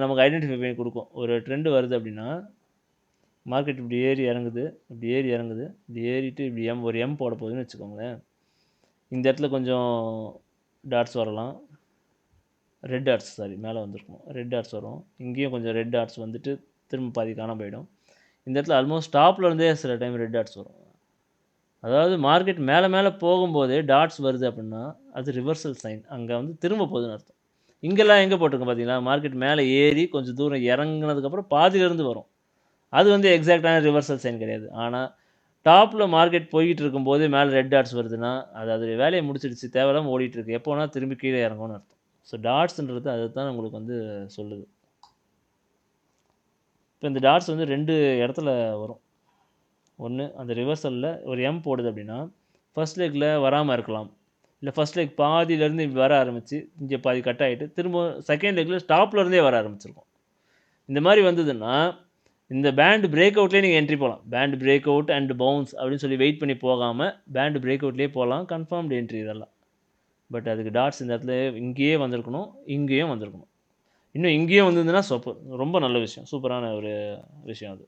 நமக்கு ஐடென்டிஃபை பண்ணி கொடுக்கும். ஒரு ட்ரெண்டு வருது அப்படின்னா, மார்க்கெட் இப்படி ஏறி இறங்குது, இப்படி ஏறிட்டு இப்படி ஒரு எம் போட போகுதுன்னு வச்சுக்கோங்களேன். இந்த இடத்துல கொஞ்சம் டாட்ஸ் வரலாம், ரெட் டாட்ஸ், மேலே வந்திருக்கும், ரெட் டாட்ஸ் வரும். இங்கேயும் கொஞ்சம் ரெட் டாட்ஸ் வந்துட்டு திரும்ப பாதி காண போயிடும். இந்த இடத்துல ஆல்மோஸ்ட் டாப்பில் இருந்தே சில டைம் ரெட் டாட்ஸ் வரும். அதாவது மார்க்கெட் மேலே போகும்போதே டாட்ஸ் வருது அப்படின்னா அது ரிவர்சல் சைன், அங்கே வந்து திரும்ப போகுதுன்னு அர்த்தம். இங்கெல்லாம் எங்கே போட்டிருக்கோம் பார்த்தீங்களா, மார்க்கெட் மேலே ஏறி கொஞ்சம் தூரம் இறங்கினதுக்கப்புறம் பாதியிலேருந்து வரும், அது வந்து எக்ஸாக்டான ரிவர்சல் சைன் கிடையாது. ஆனால் டாப்பில் மார்க்கெட் போய்கிட்டு இருக்கும்போது மேலே ரெட் டாட்ஸ் வருதுன்னா அது அதோடைய வேலையை முடிச்சிடுச்சு, தேவையில்லாமல் ஓடிட்டுருக்கு, எப்போனா திரும்பி கீழே இறங்கும்னு அர்த்தம். ஸோ டாட்ஸுன்றது அதை தான் உங்களுக்கு வந்து சொல்லுது. இப்போ இந்த டாட்ஸ் வந்து 2 இடத்துல வரும். ஒன்று, அந்த ரிவர்சலில் ஒரு எம் போடுது அப்படின்னா ஃபஸ்ட் லெக்கில் வராமல் இருக்கலாம், இல்லை ஃபஸ்ட் லெக் பாதியிலேருந்து வர ஆரம்பித்து இங்கே பாதி கட் ஆகிட்டு திரும்ப செகண்ட் லெக்கில் டாப்லேருந்தே வர ஆரம்பிச்சிருக்கும். இந்த மாதிரி வந்ததுன்னா இந்த பேண்ட் பிரேக் அவுட்லேயே நீங்கள் என்ட்ரி போகலாம். Band break out and bounce அப்படின்னு சொல்லி வெயிட் பண்ணி போகாமல் பேண்ட் பிரேக் அவுட்லேயே போகலாம், கன்ஃபார்ம்டு என்ட்ரி இதெல்லாம். பட் அதுக்கு டாட்ஸ் இந்த இடத்துல இங்கேயே வந்திருக்கணும், இங்கேயும் வந்திருக்கணும், இன்னும் இங்கேயும் வந்ததுன்னா ரொம்ப நல்ல விஷயம், சூப்பரான ஒரு விஷயம் அது.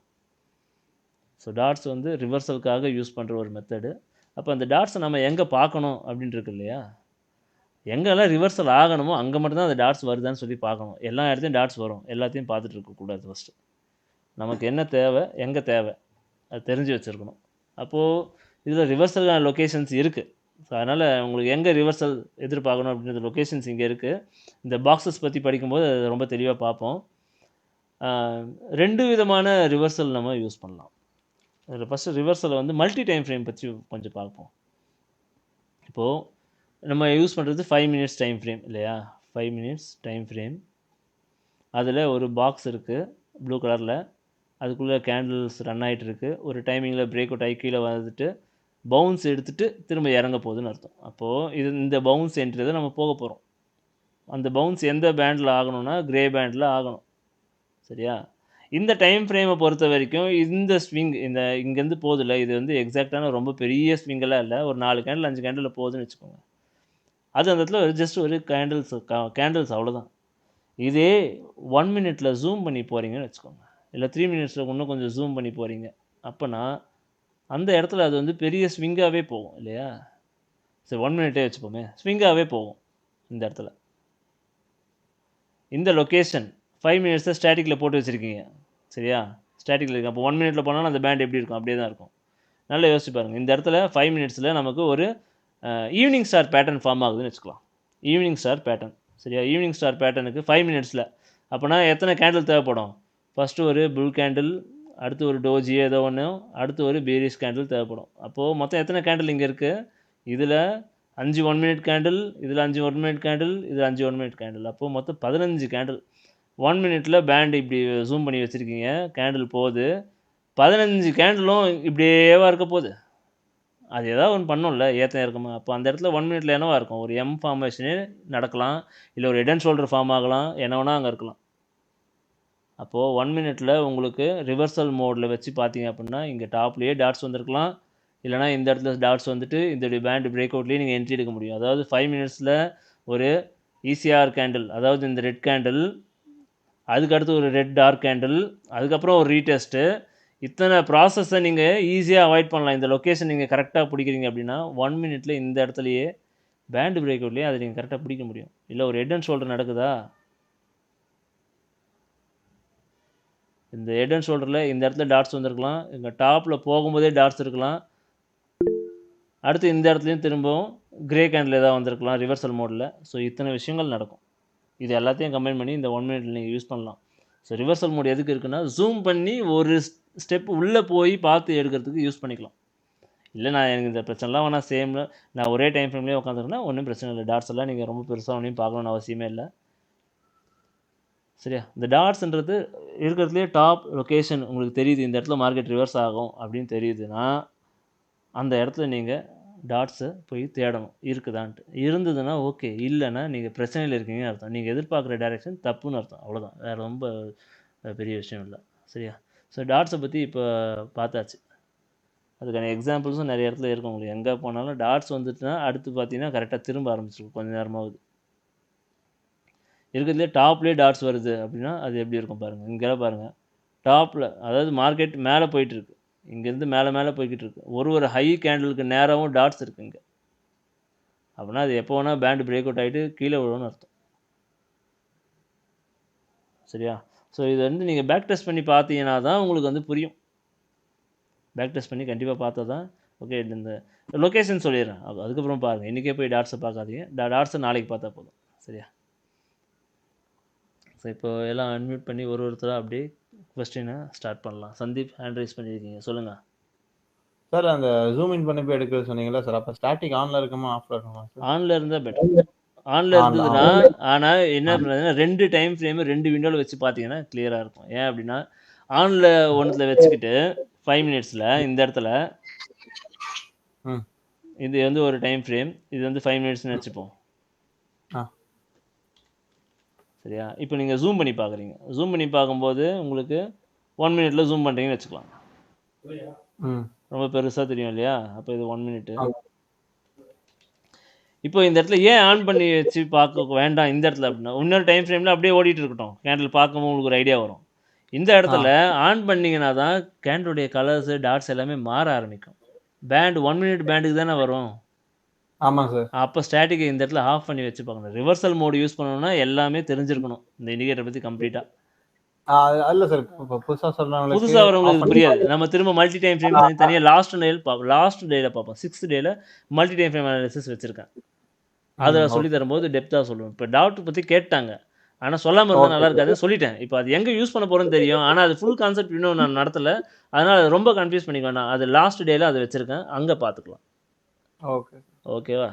ஸோ டாட்ஸ் வந்து ரிவர்சலுக்காக யூஸ் பண்ணுற ஒரு மெத்தடு. அப்போ அந்த டாட்ஸை நம்ம எங்கே பார்க்கணும் அப்படின்ட்டு இருக்கு இல்லையா, எங்கெல்லாம் ரிவர்சல் ஆகணுமோ அங்கே மட்டும்தான் அந்த டாட்ஸ் வருதான்னு சொல்லி பார்க்கணும். எல்லா இடத்தையும் டாட்ஸ் வரும், எல்லாத்தையும் பார்த்துட்டு இருக்கக்கூடாது. ஃபஸ்ட்டு நமக்கு என்ன தேவை, எங்கே தேவை, அது தெரிஞ்சு வச்சுருக்கணும். அப்போது இதில் ரிவர்சலான லொக்கேஷன்ஸ் இருக்குது. ஸோ அதனால் உங்களுக்கு எங்கே ரிவர்சல் எதிர்பார்க்கணும் அப்படின்ற லொக்கேஷன்ஸ் இங்கே இருக்குது. இந்த பாக்ஸஸ் பற்றி படிக்கும்போது அது ரொம்ப தெளிவாக பார்ப்போம். 2 விதமான ரிவர்சல் நம்ம யூஸ் பண்ணலாம். அதில் ஃபஸ்ட்டு ரிவர்சலை வந்து மல்டி டைம் ஃப்ரேம் பற்றி கொஞ்சம் பார்ப்போம். இப்போது நம்ம யூஸ் பண்ணுறது 5 மினிட்ஸ் டைம் ஃப்ரேம் இல்லையா, 5 மினிட்ஸ் டைம் ஃப்ரேம். அதில் ஒரு பாக்ஸ் இருக்குது ப்ளூ கலரில், அதுக்குள்ளே கேண்டில்ஸ் ரன் ஆகிட்டு இருக்குது. ஒரு டைமிங்கில் பிரேக் அவுட் ஆகி கீழே வந்துட்டு பவுன்ஸ் எடுத்துகிட்டு திரும்ப இறங்க போகுதுன்னு அர்த்தம். அப்போது இந்த பவுன்ஸ் என்ட்ரி தான் நம்ம போக போகிறோம். அந்த பவுன்ஸ் எந்த பேண்டில் ஆகணும்னா கிரே பேண்டில் ஆகணும். சரியா, இந்த டைம் ஃப்ரேமை பொறுத்த வரைக்கும் இந்த ஸ்விங் இந்த இங்கேருந்து போகுதில்ல, இது வந்து எக்ஸாக்டான ரொம்ப பெரிய ஸ்விங்கெல்லாம் இல்லை. ஒரு 4 கேண்டில் 5 கேண்டில் போகுதுன்னு வச்சுக்கோங்க. அது அந்த இடத்துல ஜஸ்ட் ஒரு கேண்டில்ஸ் அவ்வளோதான். இதே 1 மினிட்ல ஜூம் பண்ணி போகிறீங்கன்னு வச்சுக்கோங்க, இல்லை 3 மினிட்ஸில் இன்னும் கொஞ்சம் ஜூம் பண்ணி போகிறீங்க, அப்போனா அந்த இடத்துல அது வந்து பெரிய ஸ்விங்காகவே போகும் இல்லையா. சரி 1 மினிட்டே வச்சுப்போமே, ஸ்விங்காகவே போகும் இந்த இடத்துல. இந்த லொக்கேஷன் 5 மினிட்ஸை ஸ்டாட்டிக்கில் போட்டு வச்சுருக்கீங்க சரியா, ஸ்டாட்டிக்கில் இருக்குது. அப்போ 1 மினிட்ல போனாலும் அந்த பேண்ட் எப்படி இருக்கும், அப்படியே தான் இருக்கும். நல்லா யோசிச்சு பாருங்கள். இந்த இடத்துல 5 மினிட்ஸில் நமக்கு ஒரு ஈவினிங் ஸ்டார் பேட்டர்ன் ஃபார்ம் ஆகுதுன்னு வச்சுக்கலாம். ஈவினிங் ஸ்டார் பேட்டர்ன் சரியா, ஈவினிங் ஸ்டார் பேட்டர்னுக்கு 5 மினிட்ஸில் அப்போனா எத்தனை கேண்டில் தேவைப்படும்? ஃபஸ்ட்டு ஒரு புல் கேண்டில், அடுத்து ஒரு டோஜி ஏதோ ஒன்று, அடுத்து ஒரு பேரிஷ் கேண்டில் தேவைப்படும். அப்போது மொத்தம் எத்தனை கேண்டில் இங்கே இருக்குது? இதில் 5 1 மினிட் கேண்டில், இதில் 5 1 மினிட் கேண்டில், இதில் 5 1 மினிட் கேண்டில். அப்போது மொத்தம் 15 கேண்டில். 1 மினிட்டில் பேண்ட் இப்படி ஜூம் பண்ணி வச்சுருக்கீங்க, கேண்டில் போகுது, 15 கேண்டிலும் இப்படியேவா இருக்க போகுது. அது ஏதாவது ஒன்று பண்ணும்ல, ஏற்ற இருக்குமா. அப்போ அந்த இடத்துல 1 மினிட்ல என்னவா இருக்கும், ஒரு எம் ஃபார்மேஷனே நடக்கலாம், இல்லை ஒரு ஹெட் அண்ட் ஷோல்டர் ஃபார்ம் ஆகலாம், என்ன வேணால் அங்கே இருக்கலாம். அப்போது 1 மினிட்ல உங்களுக்கு ரிவர்சல் மோடில் வச்சு பார்த்தீங்க அப்படின்னா இங்கே டாப்லேயே டாட்ஸ் வந்திருக்கலாம், இல்லைனா இந்த இடத்துல டாட்ஸ் வந்துட்டு இந்த பேண்ட் பிரேக் அவுட்லேயே நீங்கள் என்ட்ரி எடுக்க முடியும். அதாவது 5 மினிட்ஸில் ஒரு ECR கேண்டில், அதாவது இந்த ரெட் கேண்டில், அதுக்கடுத்து ஒரு ரெட் டார்க் கேண்டில், அதுக்கப்புறம் ஒரு ரீடெஸ்ட்டு. இத்தனை ப்ராசஸை நீங்கள் ஈஸியாக அவாய்ட் பண்ணலாம். இந்த லொக்கேஷன் நீங்கள் கரெக்டாக பிடிக்கிறீங்க அப்படின்னா 1 மினிட்ல இந்த இடத்துலையே பேண்ட் பிரேக் அவுட்லேயே அதை நீங்கள் கரெக்டாக பிடிக்க முடியும். இல்லை ஒரு ஹெட் அண்ட் ஷோல்டர் நடக்குதா, இந்த ஹெட் அண்ட் ஷோல்டரில் இந்த இடத்துல டாட்ஸ் வந்திருக்கலாம், இங்கே டாப்பில் போகும்போதே டாட்ஸ் இருக்கலாம், அடுத்து இந்த இடத்துலையும் திரும்பவும் கிரே கேண்டில் ஏதாவது வந்திருக்கலாம் ரிவர்சல் மோடில். ஸோ இத்தனை விஷயங்கள் நடக்கும். இது எல்லாத்தையும் கம்பைன் பண்ணி இந்த 1 மினிட்ல நீங்கள் யூஸ் பண்ணலாம். ஸோ ரிவர்சல் மோட் எதுக்கு இருக்குன்னா, ஜூம் பண்ணி ஒரு ஸ்டெப் உள்ளே போய் பார்த்து எடுக்கிறதுக்கு யூஸ் பண்ணிக்கலாம். இல்லை நான் எனக்கு இந்த பிரச்சனைலாம் வேணால் சேமில் நான் ஒரே டைம் ஃப்ரேம்லேயே உட்காந்துருக்கேன்னா ஒன்றும் பிரச்சனை இல்லை. டாட்ஸ் எல்லாம் நீங்கள் ரொம்ப பெருசாக ஒன்றையும் பார்க்கணுன்னு அவசியமே இல்லை. சரியா, இந்த டாட்ஸ்ன்றது இருக்கிறதுலேயே டாப் லொக்கேஷன் உங்களுக்கு தெரியுது, இந்த இடத்துல மார்க்கெட் ரிவர்ஸ் ஆகும் அப்படின்னு தெரியுதுன்னா அந்த இடத்துல நீங்கள் டாட்ஸை போய் தேடணும் இருக்குதான்ட்டு. இருந்ததுன்னா ஓகே, இல்லைன்னா நீங்கள் பிரச்சனையில் இருக்கீங்கன்னு அர்த்தம். நீங்கள் எதிர்பார்க்குற டைரெக்ஷன் தப்புன்னு அர்த்தம். அவ்வளோதான், வேறு ரொம்ப பெரிய விஷயம் இல்லை. சரியா, ஸோ டாட்ஸை பற்றி இப்போ பார்த்தாச்சு. அதுக்கான எக்ஸாம்பிள்ஸும் நிறைய இடத்துல இருக்கும். உங்களுக்கு எங்கே போனாலும் டாட்ஸ் வந்துட்டுனா அடுத்து பார்த்தீங்கன்னா கரெக்டாக திரும்ப ஆரம்பிச்சிருக்கும், கொஞ்சம் நேரமாகுது. இருக்கிறதுலே டாப்லேயே டாட்ஸ் வருது அப்படின்னா அது எப்படி இருக்கும் பாருங்கள். இங்கெல்லாம் பாருங்கள், டாப்பில் அதாவது மார்க்கெட் மேலே போயிட்டுருக்கு, இங்கேருந்து மேலே போய்கிட்டு இருக்கு, ஒரு ஹை கேண்டிலுக்கு நேராகவும் டாட்ஸ் இருக்குது இங்கே. அப்படின்னா அது எப்போ வேணால் பேண்ட் பிரேக் அவுட் ஆகிட்டு கீழே விழுன்னு அர்த்தம். சரியா, ஸோ இது வந்து நீங்கள் பேக் டெஸ்ட் பண்ணி பார்த்தீங்கன்னா தான் உங்களுக்கு வந்து புரியும். பேக் டெஸ்ட் பண்ணி கண்டிப்பாக பார்த்தா தான் ஓகே. இந்த லொக்கேஷன் சொல்லிடுறேன், அதுக்கப்புறம் பாருங்கள். இன்றைக்கே போய் டாட்ஸை பார்க்காதீங்க, டாட்ஸை நாளைக்கு பார்த்தா போதும். சரியா, ஸோ இப்போ எல்லாம் அன்மியூட் பண்ணி ஒருத்தராக அப்படியே கொஸ்டினை ஸ்டார்ட் பண்ணலாம். சந்தீப் ஹேண்ட் ரைஸ் பண்ணியிருக்கீங்க, சொல்லுங்கள் சார். அந்த ஜூம் இன் பண்ணி போய் எடுக்கிறது சொன்னீங்களா சார், அப்போ ஸ்டாட்டிக் ஆனில் இருக்குமா ஆஃபில் இருக்குமா சார்? ஆனில் இருந்தால் பெட்டர். ஆனில் இருந்ததுன்னா ஆனால் என்ன பண்ணுறதுன்னா 2 டைம் ஃப்ரேமு 2 விண்டோவில் வச்சு பார்த்தீங்கன்னா கிளியராக இருக்கும். ஏன் அப்படின்னா ஆனில் ஒன்றில் வச்சுக்கிட்டு 5 மினிட்ஸில் இந்த இடத்துல இது வந்து ஒரு டைம் ஃப்ரேம், இது வந்து 5 மினிட்ஸ்னு வச்சுப்போம். சரியா, இப்போ நீங்கள் ஜூம் பண்ணி பார்க்குறீங்க, ஜூம் பண்ணி பார்க்கும்போது உங்களுக்கு 1 மினிட்ல ஜூம் பண்ணுறீங்கன்னு வச்சுக்கலாம். ரொம்ப பெருசாக தெரியும் இல்லையா, அப்போ இது 1 மினிட்டு. இப்போ இந்த இடத்துல ஏன் ஆன் பண்ணி வச்சு பார்க்க வேண்டாம் இந்த இடத்துல அப்படின்னா, இன்னொரு டைம் ஃப்ரேமில் அப்படியே ஓடிட்டு இருக்கட்டும், கேண்டில் பார்க்கும்போது உங்களுக்கு ஒரு ஐடியா வரும். இந்த இடத்துல ஆன் பண்ணிங்கன்னா தான் கேண்டிலுடைய கலர்ஸு டாட்ஸ் எல்லாமே மாற ஆரம்பிக்கும். பேண்ட் 1 மினிட் பேண்டுக்கு தானே வரும். ஆமாம் சார். அப்போ ஸ்டாட்டிக்கை இந்த இடத்துல ஆஃப் பண்ணி வச்சுப்பாங்க. ரிவர்சல் மோடு யூஸ் பண்ணணும்னா எல்லாமே தெரிஞ்சிருக்கணும் இந்த இண்டிகேட்டர் பற்றி கம்ப்ளீட்டாக. இல்ல சார், இப்போ புதுசா சொல்றவங்களுக்கு புதுசாக வரவங்களுக்கு புரியாது. நம்ம திரும்ப மல்டி டைம் ஃப்ரேம் தனியாக லாஸ்ட் டேல பார்ப்போம். 6th டேல மல்டி டைம் ஃப்ரேம் அனாலிசிஸ் வச்சுருக்கேன். அதில் சொல்லி தரும்போது டெப்த்தாக சொல்லுவேன். இப்போ டாக்டர் பற்றி கேட்டாங்க, ஆனால் சொல்லாமல் இருந்தால் நல்லா இருக்காதுன்னு சொல்லிட்டேன். இப்போ அது எங்கே யூஸ் பண்ண போகிறேன்னு தெரியும், ஆனால் அது ஃபுல் கான்செப்ட் இன்னும் நான் நடத்தலை. அதனால் அது ரொம்ப கன்ஃபியூஸ் பண்ணிக்க வேண்டாம். அது லாஸ்ட் டேல அதை வச்சுருக்கேன், அங்கே பார்த்துக்கலாம். ஓகே ஓகேவா?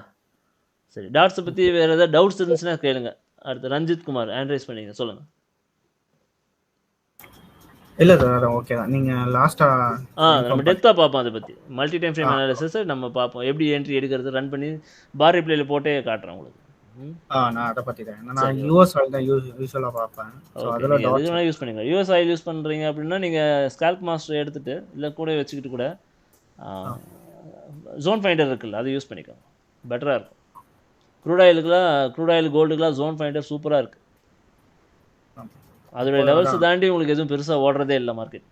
சரி, டாட்ஸை பற்றி வேறு ஏதாவது டவுட்ஸ் இருந்துச்சுன்னா கேளுங்க. அடுத்து ரஞ்சித் குமார் ஹேண்ட் ரைஸ் பண்ணிங்க, சொல்லுங்கள். இல்லை சார் ஓகே தான். நீங்கள் லாஸ்ட்டாக நம்ம டெப்த்தாக பார்ப்போம். அதை பற்றி மல்டி டைம் ஃப்ரேம் அனாலிசிஸை நம்ம பார்ப்போம். எப்படி என்ட்ரி எடுக்கிறது, ரன் பண்ணி பார் ரிப்ளேல போட்டே காட்டுறேன் உங்களுக்கு. நான் அதை பற்றி தான். நான் யூஎஸ் ஆயில் தான் யூஸ்வலாக பார்ப்பேன். ஸோ அதில் எதுனா யூஸ் பண்ணிங்க. யூஎஸ் ஆயில் யூஸ் பண்ணுறீங்க அப்படின்னா நீங்கள் ஸ்கால்ப் மாஸ்டர் எடுத்துகிட்டு இல்லை கூட வச்சுக்கிட்டு கூட ஜோன் ஃபைண்டர் இருக்குல்ல, அது யூஸ் பண்ணிக்கோங்க, பெட்டராக இருக்கும். க்ரூட் ஆயில் கோல்டுக்கெலாம் ஜோன் ஃபைண்டர் சூப்பராக இருக்குது. அதோடைய லெவல்ஸ் தாண்டி உங்களுக்கு எதுவும் பெருசாக ஓடுறதே இல்லை மார்க்கெட்.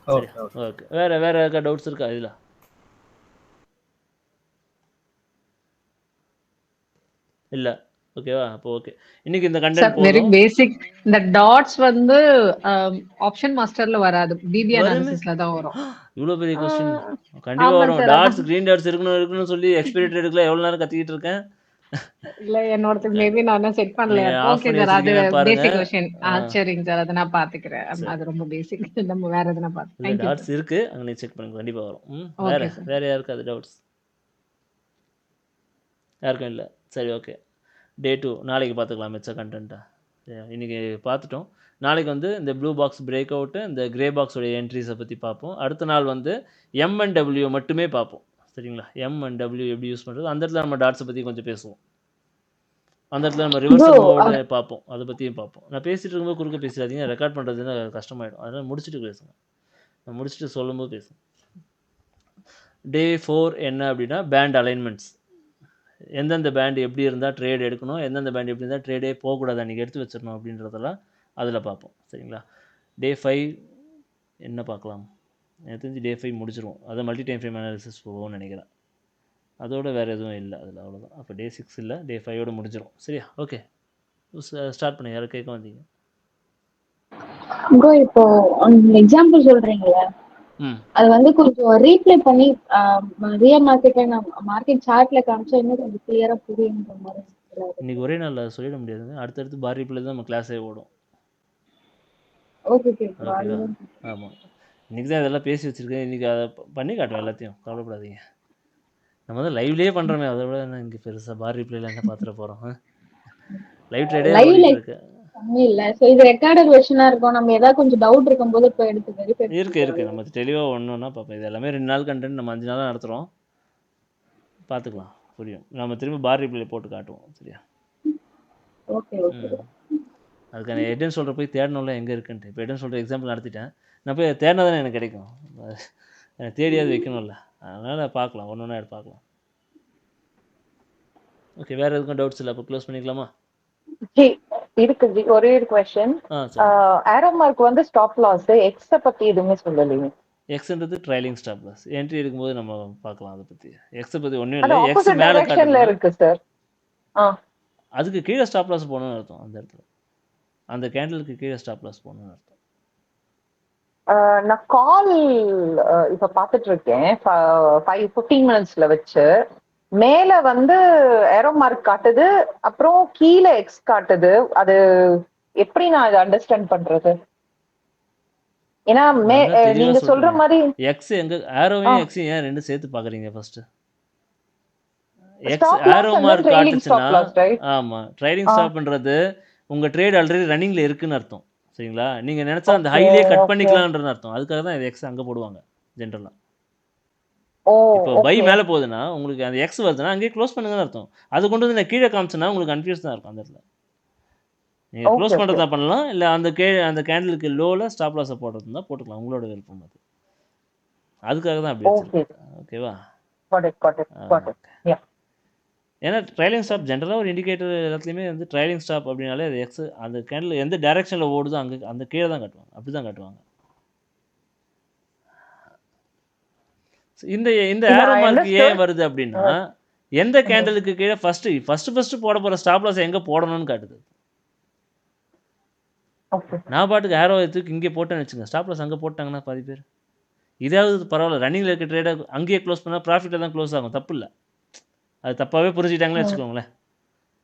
ஓகே, வேறு ஏதாவது டவுட்ஸ் இருக்கா இதில்? இல்லை, ஓகேவா? அப்போ ஓகே, இன்னைக்கு இந்த கண்டென்ட் வெரி பேசிக். இந்த டாட்ஸ் வந்து ஆப்ஷன் மாஸ்டர்ல வராது, பிபி அனாலிசிஸ்ல தான் வரும். இவ்வளோ பெரிய கொஸ்டின் கண்டிப்பாக வரும். டாட்ஸ் கிரீன் டாட்ஸ் இருக்கணும்னு சொல்லி எக்ஸ்பைரி ரேட்டுக்குள்ள எவ்வளோ நேரம் கத்திக்கிட்டு இருக்கேன். இல்ல என்னோட மேபி நான் செட் பண்ணல. ஓகே சார், அது பேசிக் क्वेश्चन. சரிங்க சார், அத நான் பாத்துக்கிறேன். அது ரொம்ப பேசிக். நம்ம வேற எதனா பாத்து. Thank you. டாட்ஸ் இருக்கு, அங்க நீ செக் பண்ணுங்க, கண்டிப்பா வரும். வேற யாருக்கு அது டவுட்ஸ்? யாருக்கும் இல்லை. சரி, ஓகே. டே 2 நாளைக்கு பார்த்துக்கலாம் மிச்ச கண்டென்ட்டை. இன்றைக்கி பார்த்துட்டோம். நாளைக்கு வந்து இந்த ப்ளூ பாக்ஸ் பிரேக் அவுட்டு, இந்த கிரே பாக்ஸோடைய என்ட்ரிஸை பற்றி பார்ப்போம். அடுத்த நாள் வந்து M&W மட்டுமே பார்ப்போம். சரிங்களா? M&W எப்படி யூஸ் பண்ணுறது, அந்த இடத்துல நம்ம டாட்ஸை பற்றி கொஞ்சம் பேசுவோம். அந்த இடத்துல நம்ம ரிவர்சல் மோடு பார்ப்போம், அதை பற்றியும் பார்ப்போம். நான் பேசிகிட்டு இருக்கும்போது குறுக்க பேசாதீங்க, ரெக்கார்ட் பண்ணுறதுன்னு கஷ்டமாயிடும். அதனால் முடிச்சுட்டு பேசுங்க, நான் முடிச்சுட்டு சொல்லும்போது பேசுங்க. டே 4 என்ன அப்படின்னா பேண்ட் அலைன்மெண்ட்ஸ். எந்தெந்த பேண்ட் எப்படி இருந்தால் ட்ரேட் எடுக்கணும், எந்தெந்த பேண்ட் எப்படி இருந்தால் ட்ரேடே போகக்கூடாது, அன்றைக்கி எடுத்து வச்சிடணும் அப்படின்றதெல்லாம் அதில் பார்ப்போம். சரிங்களா? டே 5 என்ன பார்க்கலாம்? எனக்கு தெரிஞ்சு டே 5 முடிச்சிருவோம். அதை மல்டி டைம் ஃப்ரேம் அனாலிசிஸ் போவோம்னு நினைக்கிறேன். அதோட வேறு எதுவும் இல்லை அதில், அவ்வளோதான். அப்போ டே 6 இல்லை, டே 5ஓட முடிஞ்சிடும். சரியா? ஓகே, ஸ்டார்ட் பண்ணி. யாரும் கேட்க வந்தீங்க? ப்ரோ இப்போ எக்ஸாம்பிள் சொல்றீங்களா, அது வந்து கொஞ்சம் ரீப்ளே பண்ணி ரியல் மார்க்கெட்ல மார்க்கெட் சார்ட்ல காமிச்சா இன்னும் கொஞ்சம் கிளியரா புரியுன்ற மாதிரி. இன்னைக்கு ஒரே நாளில் சொல்லிட முடியாதுங்க, அடுத்தடுத்து பார் ரீப்ளே தான் நம்ம கிளாஸே ஓடும். ஓகேவா? ஆமாம், இன்றைக்கி தான் இதெல்லாம் பேசி வச்சுருக்கேன். இன்றைக்கி அதை பண்ணி காட்டுவேன் எல்லாத்தையும், கவலைப்படாதீங்க. நம்ம தான் லைவ்லேயே பண்ணுறோமே, அதை விட என்ன இங்கே பெருசாக பார் ரீப்ளேல என்ன பார்த்துட போகிறோம்? லைவ் ட்ரேடே இருக்கு. இல்ல சோ இது ரெக்கார்டட் வெர்ஷனா இருக்கும். நம்ம ஏதாவது கொஞ்சம் டவுட் இருக்கும்போது இப்போ எடுத்து வெரிஃபை இருக்கு. நம்ம தெளிவாக ஒன்றுன்னா பார்ப்போம். இது எல்லாமே 2 நாள் கண்டென்ட், நம்ம 5 நாளாக நடத்துகிறோம், பார்த்துக்கலாம், புரியும். நம்ம திரும்ப பார் ரீப்ளே போட்டு காட்டுவோம். சரியா? ஓகே. அதுக்கான ஹெட் அண்ட் ஷோல்டர் போய் தேடணும்ல எங்கே இருக்குன்ட்டு. இப்போ ஹெட் அண்ட் ஷோல்டர் எக்ஸாம்பிள் நடத்திட்டேன், நான் போய் தேடினா தானே எனக்கு கிடைக்கும், எனக்கு தேடியாவது வைக்கணும்ல. அதனால் பார்க்கலாம், ஒன்று எடுத்து பார்க்கலாம். ஓகே, வேறு எதுக்கும் டவுட்ஸ் இல்லை? அப்போ க்ளோஸ் பண்ணிக்கலாமா? இருக்கு ஒரே ஒரு क्वेश्चन. ஏரோ மார்க் வந்து ஸ்டாப் லாஸ், எக்ஸ் பத்தி எதுவுமே சொல்லலையே. எக்ஸ்ன்றது ட்ரைலிங் ஸ்டாப் லாஸ். என்ட்ரி எடுக்கும்போது நம்ம பார்க்கலாம் அதை பற்றி. எக்ஸ் பற்றி ஒன்றும் இல்லை. எக்ஸ் மேலே டைரக்ஷன்ல இருக்கு சார். அதுக்கு கீழே ஸ்டாப் லாஸ் போகணும்னு அர்த்தம். அந்த இடத்துல அந்த கேண்டலுக்கு கீழே ஸ்டாப் லாஸ் போகணும்னு அர்த்தம். நான் கால் இப்ப பாத்துட்டு இருக்கேன் 15 மினிட்ஸ்ல வச்சு. மேல வந்து ஏரோ மார்க் காட்டுது, அப்புறம் கீழே எக்ஸ் காட்டுது. அது எப்படி நான் இதை அண்டர்ஸ்டாண்ட் பண்றது? ஏன்னா நீங்க சொல்ற மாதிரி எக்ஸ் எங்க ஏரோவையும் எக்ஸையும் ஏன் ரெண்டு சேர்த்து பாக்குறீங்க? ஃபர்ஸ்ட் எக்ஸ் ஏரோ மார்க் காட்டுச்சுன்னா, ஆமா, ட்ரேடிங் ஸ்டாப்ன்றது உங்க ட்ரேட் ஆல்ரெடி ரன்னிங்ல இருக்குன்னு அர்த்தம். சரிங்களா? நீங்க நினைச்சா அந்த ஹைலே கட் பண்ணிக்கலாம்ன்றது அர்த்தம். அதுக்காக தான் இது எக்ஸ் அங்க போடுவாங்க ஜென்ரலா. இப்போ பை மேல போகுதுன்னா உங்களுக்கு அந்த எக்ஸ் வருதுன்னா அங்கேயே க்ளோஸ் பண்ணுங்கன்னு அர்த்தம். அது கொண்டு வந்து நான் கீழே காமிச்சேன்னா உங்களுக்கு கன்ஃபியூஸ் தான் இருக்கும். அந்த இடத்துல நீங்க க்ளோஸ் பண்றதா பண்ணலாம், இல்ல அந்த அந்த கேண்டலுக்கு லோல ஸ்டாப் லாஸ் போடுறதுனா போட்டுக்கலாம், உங்களோட விருப்பம் அது. அதுக்காக தான் அப்படி வச்சிருக்கேன். ஓகேவா? ஏன்னா ட்ரைலிங் ஸ்டாப் ஜென்ரலாக ஒரு இண்டிகேட்டர் எல்லாத்துலேயுமே வந்து ட்ரைலிங் ஸ்டாப் அப்படின்னாலே அது எக்ஸ் அந்த கேண்டில் எந்த டைரெக்ஷனில் ஓடுதோ அங்கே அந்த கீழே தான் காட்டுவாங்க. அப்படி தான் காட்டுவாங்க. இந்த இந்த Yeah, ஏரோ I மார்க் ஏன் understood. வருது அப்படின்னா எந்த கேண்டலுக்கு கீழே ஃபர்ஸ்ட் போட போகிற ஸ்டாப் லாஸ் எங்கே போடணும்னு காட்டுது. Okay. நான் பாட்டுக்கு ஏரோ தூக்கி இங்கே போட்டேன்னு வச்சுங்க, ஸ்டாப் லாஸ் அங்கே போட்டாங்கன்னா பாதி பேர் இதாவது பரவாயில்ல, ரன்னிங்கில் இருக்க ட்ரேடை அங்கேயே க்ளோஸ் பண்ணால் ப்ராஃபிட்டில் தான் க்ளோஸ் ஆகும், தப்பு இல்லை. அது தப்பாகவே புரிஞ்சுக்கிட்டாங்கன்னு வச்சுக்கோங்களேன்.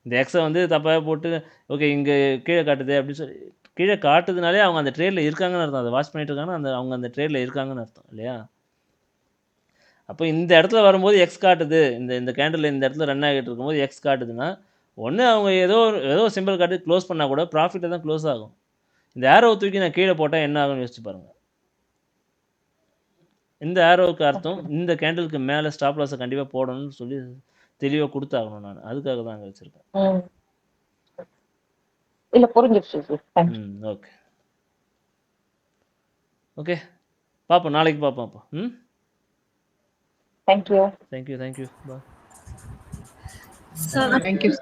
இந்த எக்ஸை வந்து தப்பாகவே போட்டு ஓகே இங்கே கீழே காட்டுது அப்படின்னு சொல்லி கீழே காட்டுதுனாலே அவங்க அந்த ட்ரேடில் இருக்காங்கன்னு அர்த்தம். அதை வாட்ச் பண்ணிட்டு இருக்காங்கன்னா அவங்க அந்த ட்ரேடில் இருக்காங்கன்னு அர்த்தம் இல்லையா? அப்போ இந்த இடத்துல வரும்போது எக்ஸ் காட்டுது, இந்த கேண்டில் இந்த இடத்துல ரன் ஆகிட்டு இருக்கும்போது எக்ஸ் காட்டுதுன்னா ஒன்று அவங்க ஏதோ சிம்பிள் காட்டு க்ளோஸ் பண்ணால் கூட ப்ராஃபிட்டில் தான் க்ளோஸ் ஆகும். இந்த ஏரோவை தூக்கி நான் கீழே போட்டால் என்ன ஆகும்னு யோசிச்சு பாருங்கள். இந்த ஏரோவுக்கு அர்த்தம் இந்த கேண்டிலுக்கு மேலே ஸ்டாப் லாஸை கண்டிப்பாக போடணும்னு சொல்லி தெளிவாக கொடுத்தாகணும். நான் அதுக்காக தான் அங்கே வச்சுருக்கேன். இல்ல புரிஞ்சிருச்சு. ஓகே ஓகே பார்ப்போம், நாளைக்கு பார்ப்போம். அப்போ தேங்க்யூ. தேங்க்யூ. பாய். தேங்க்யூ.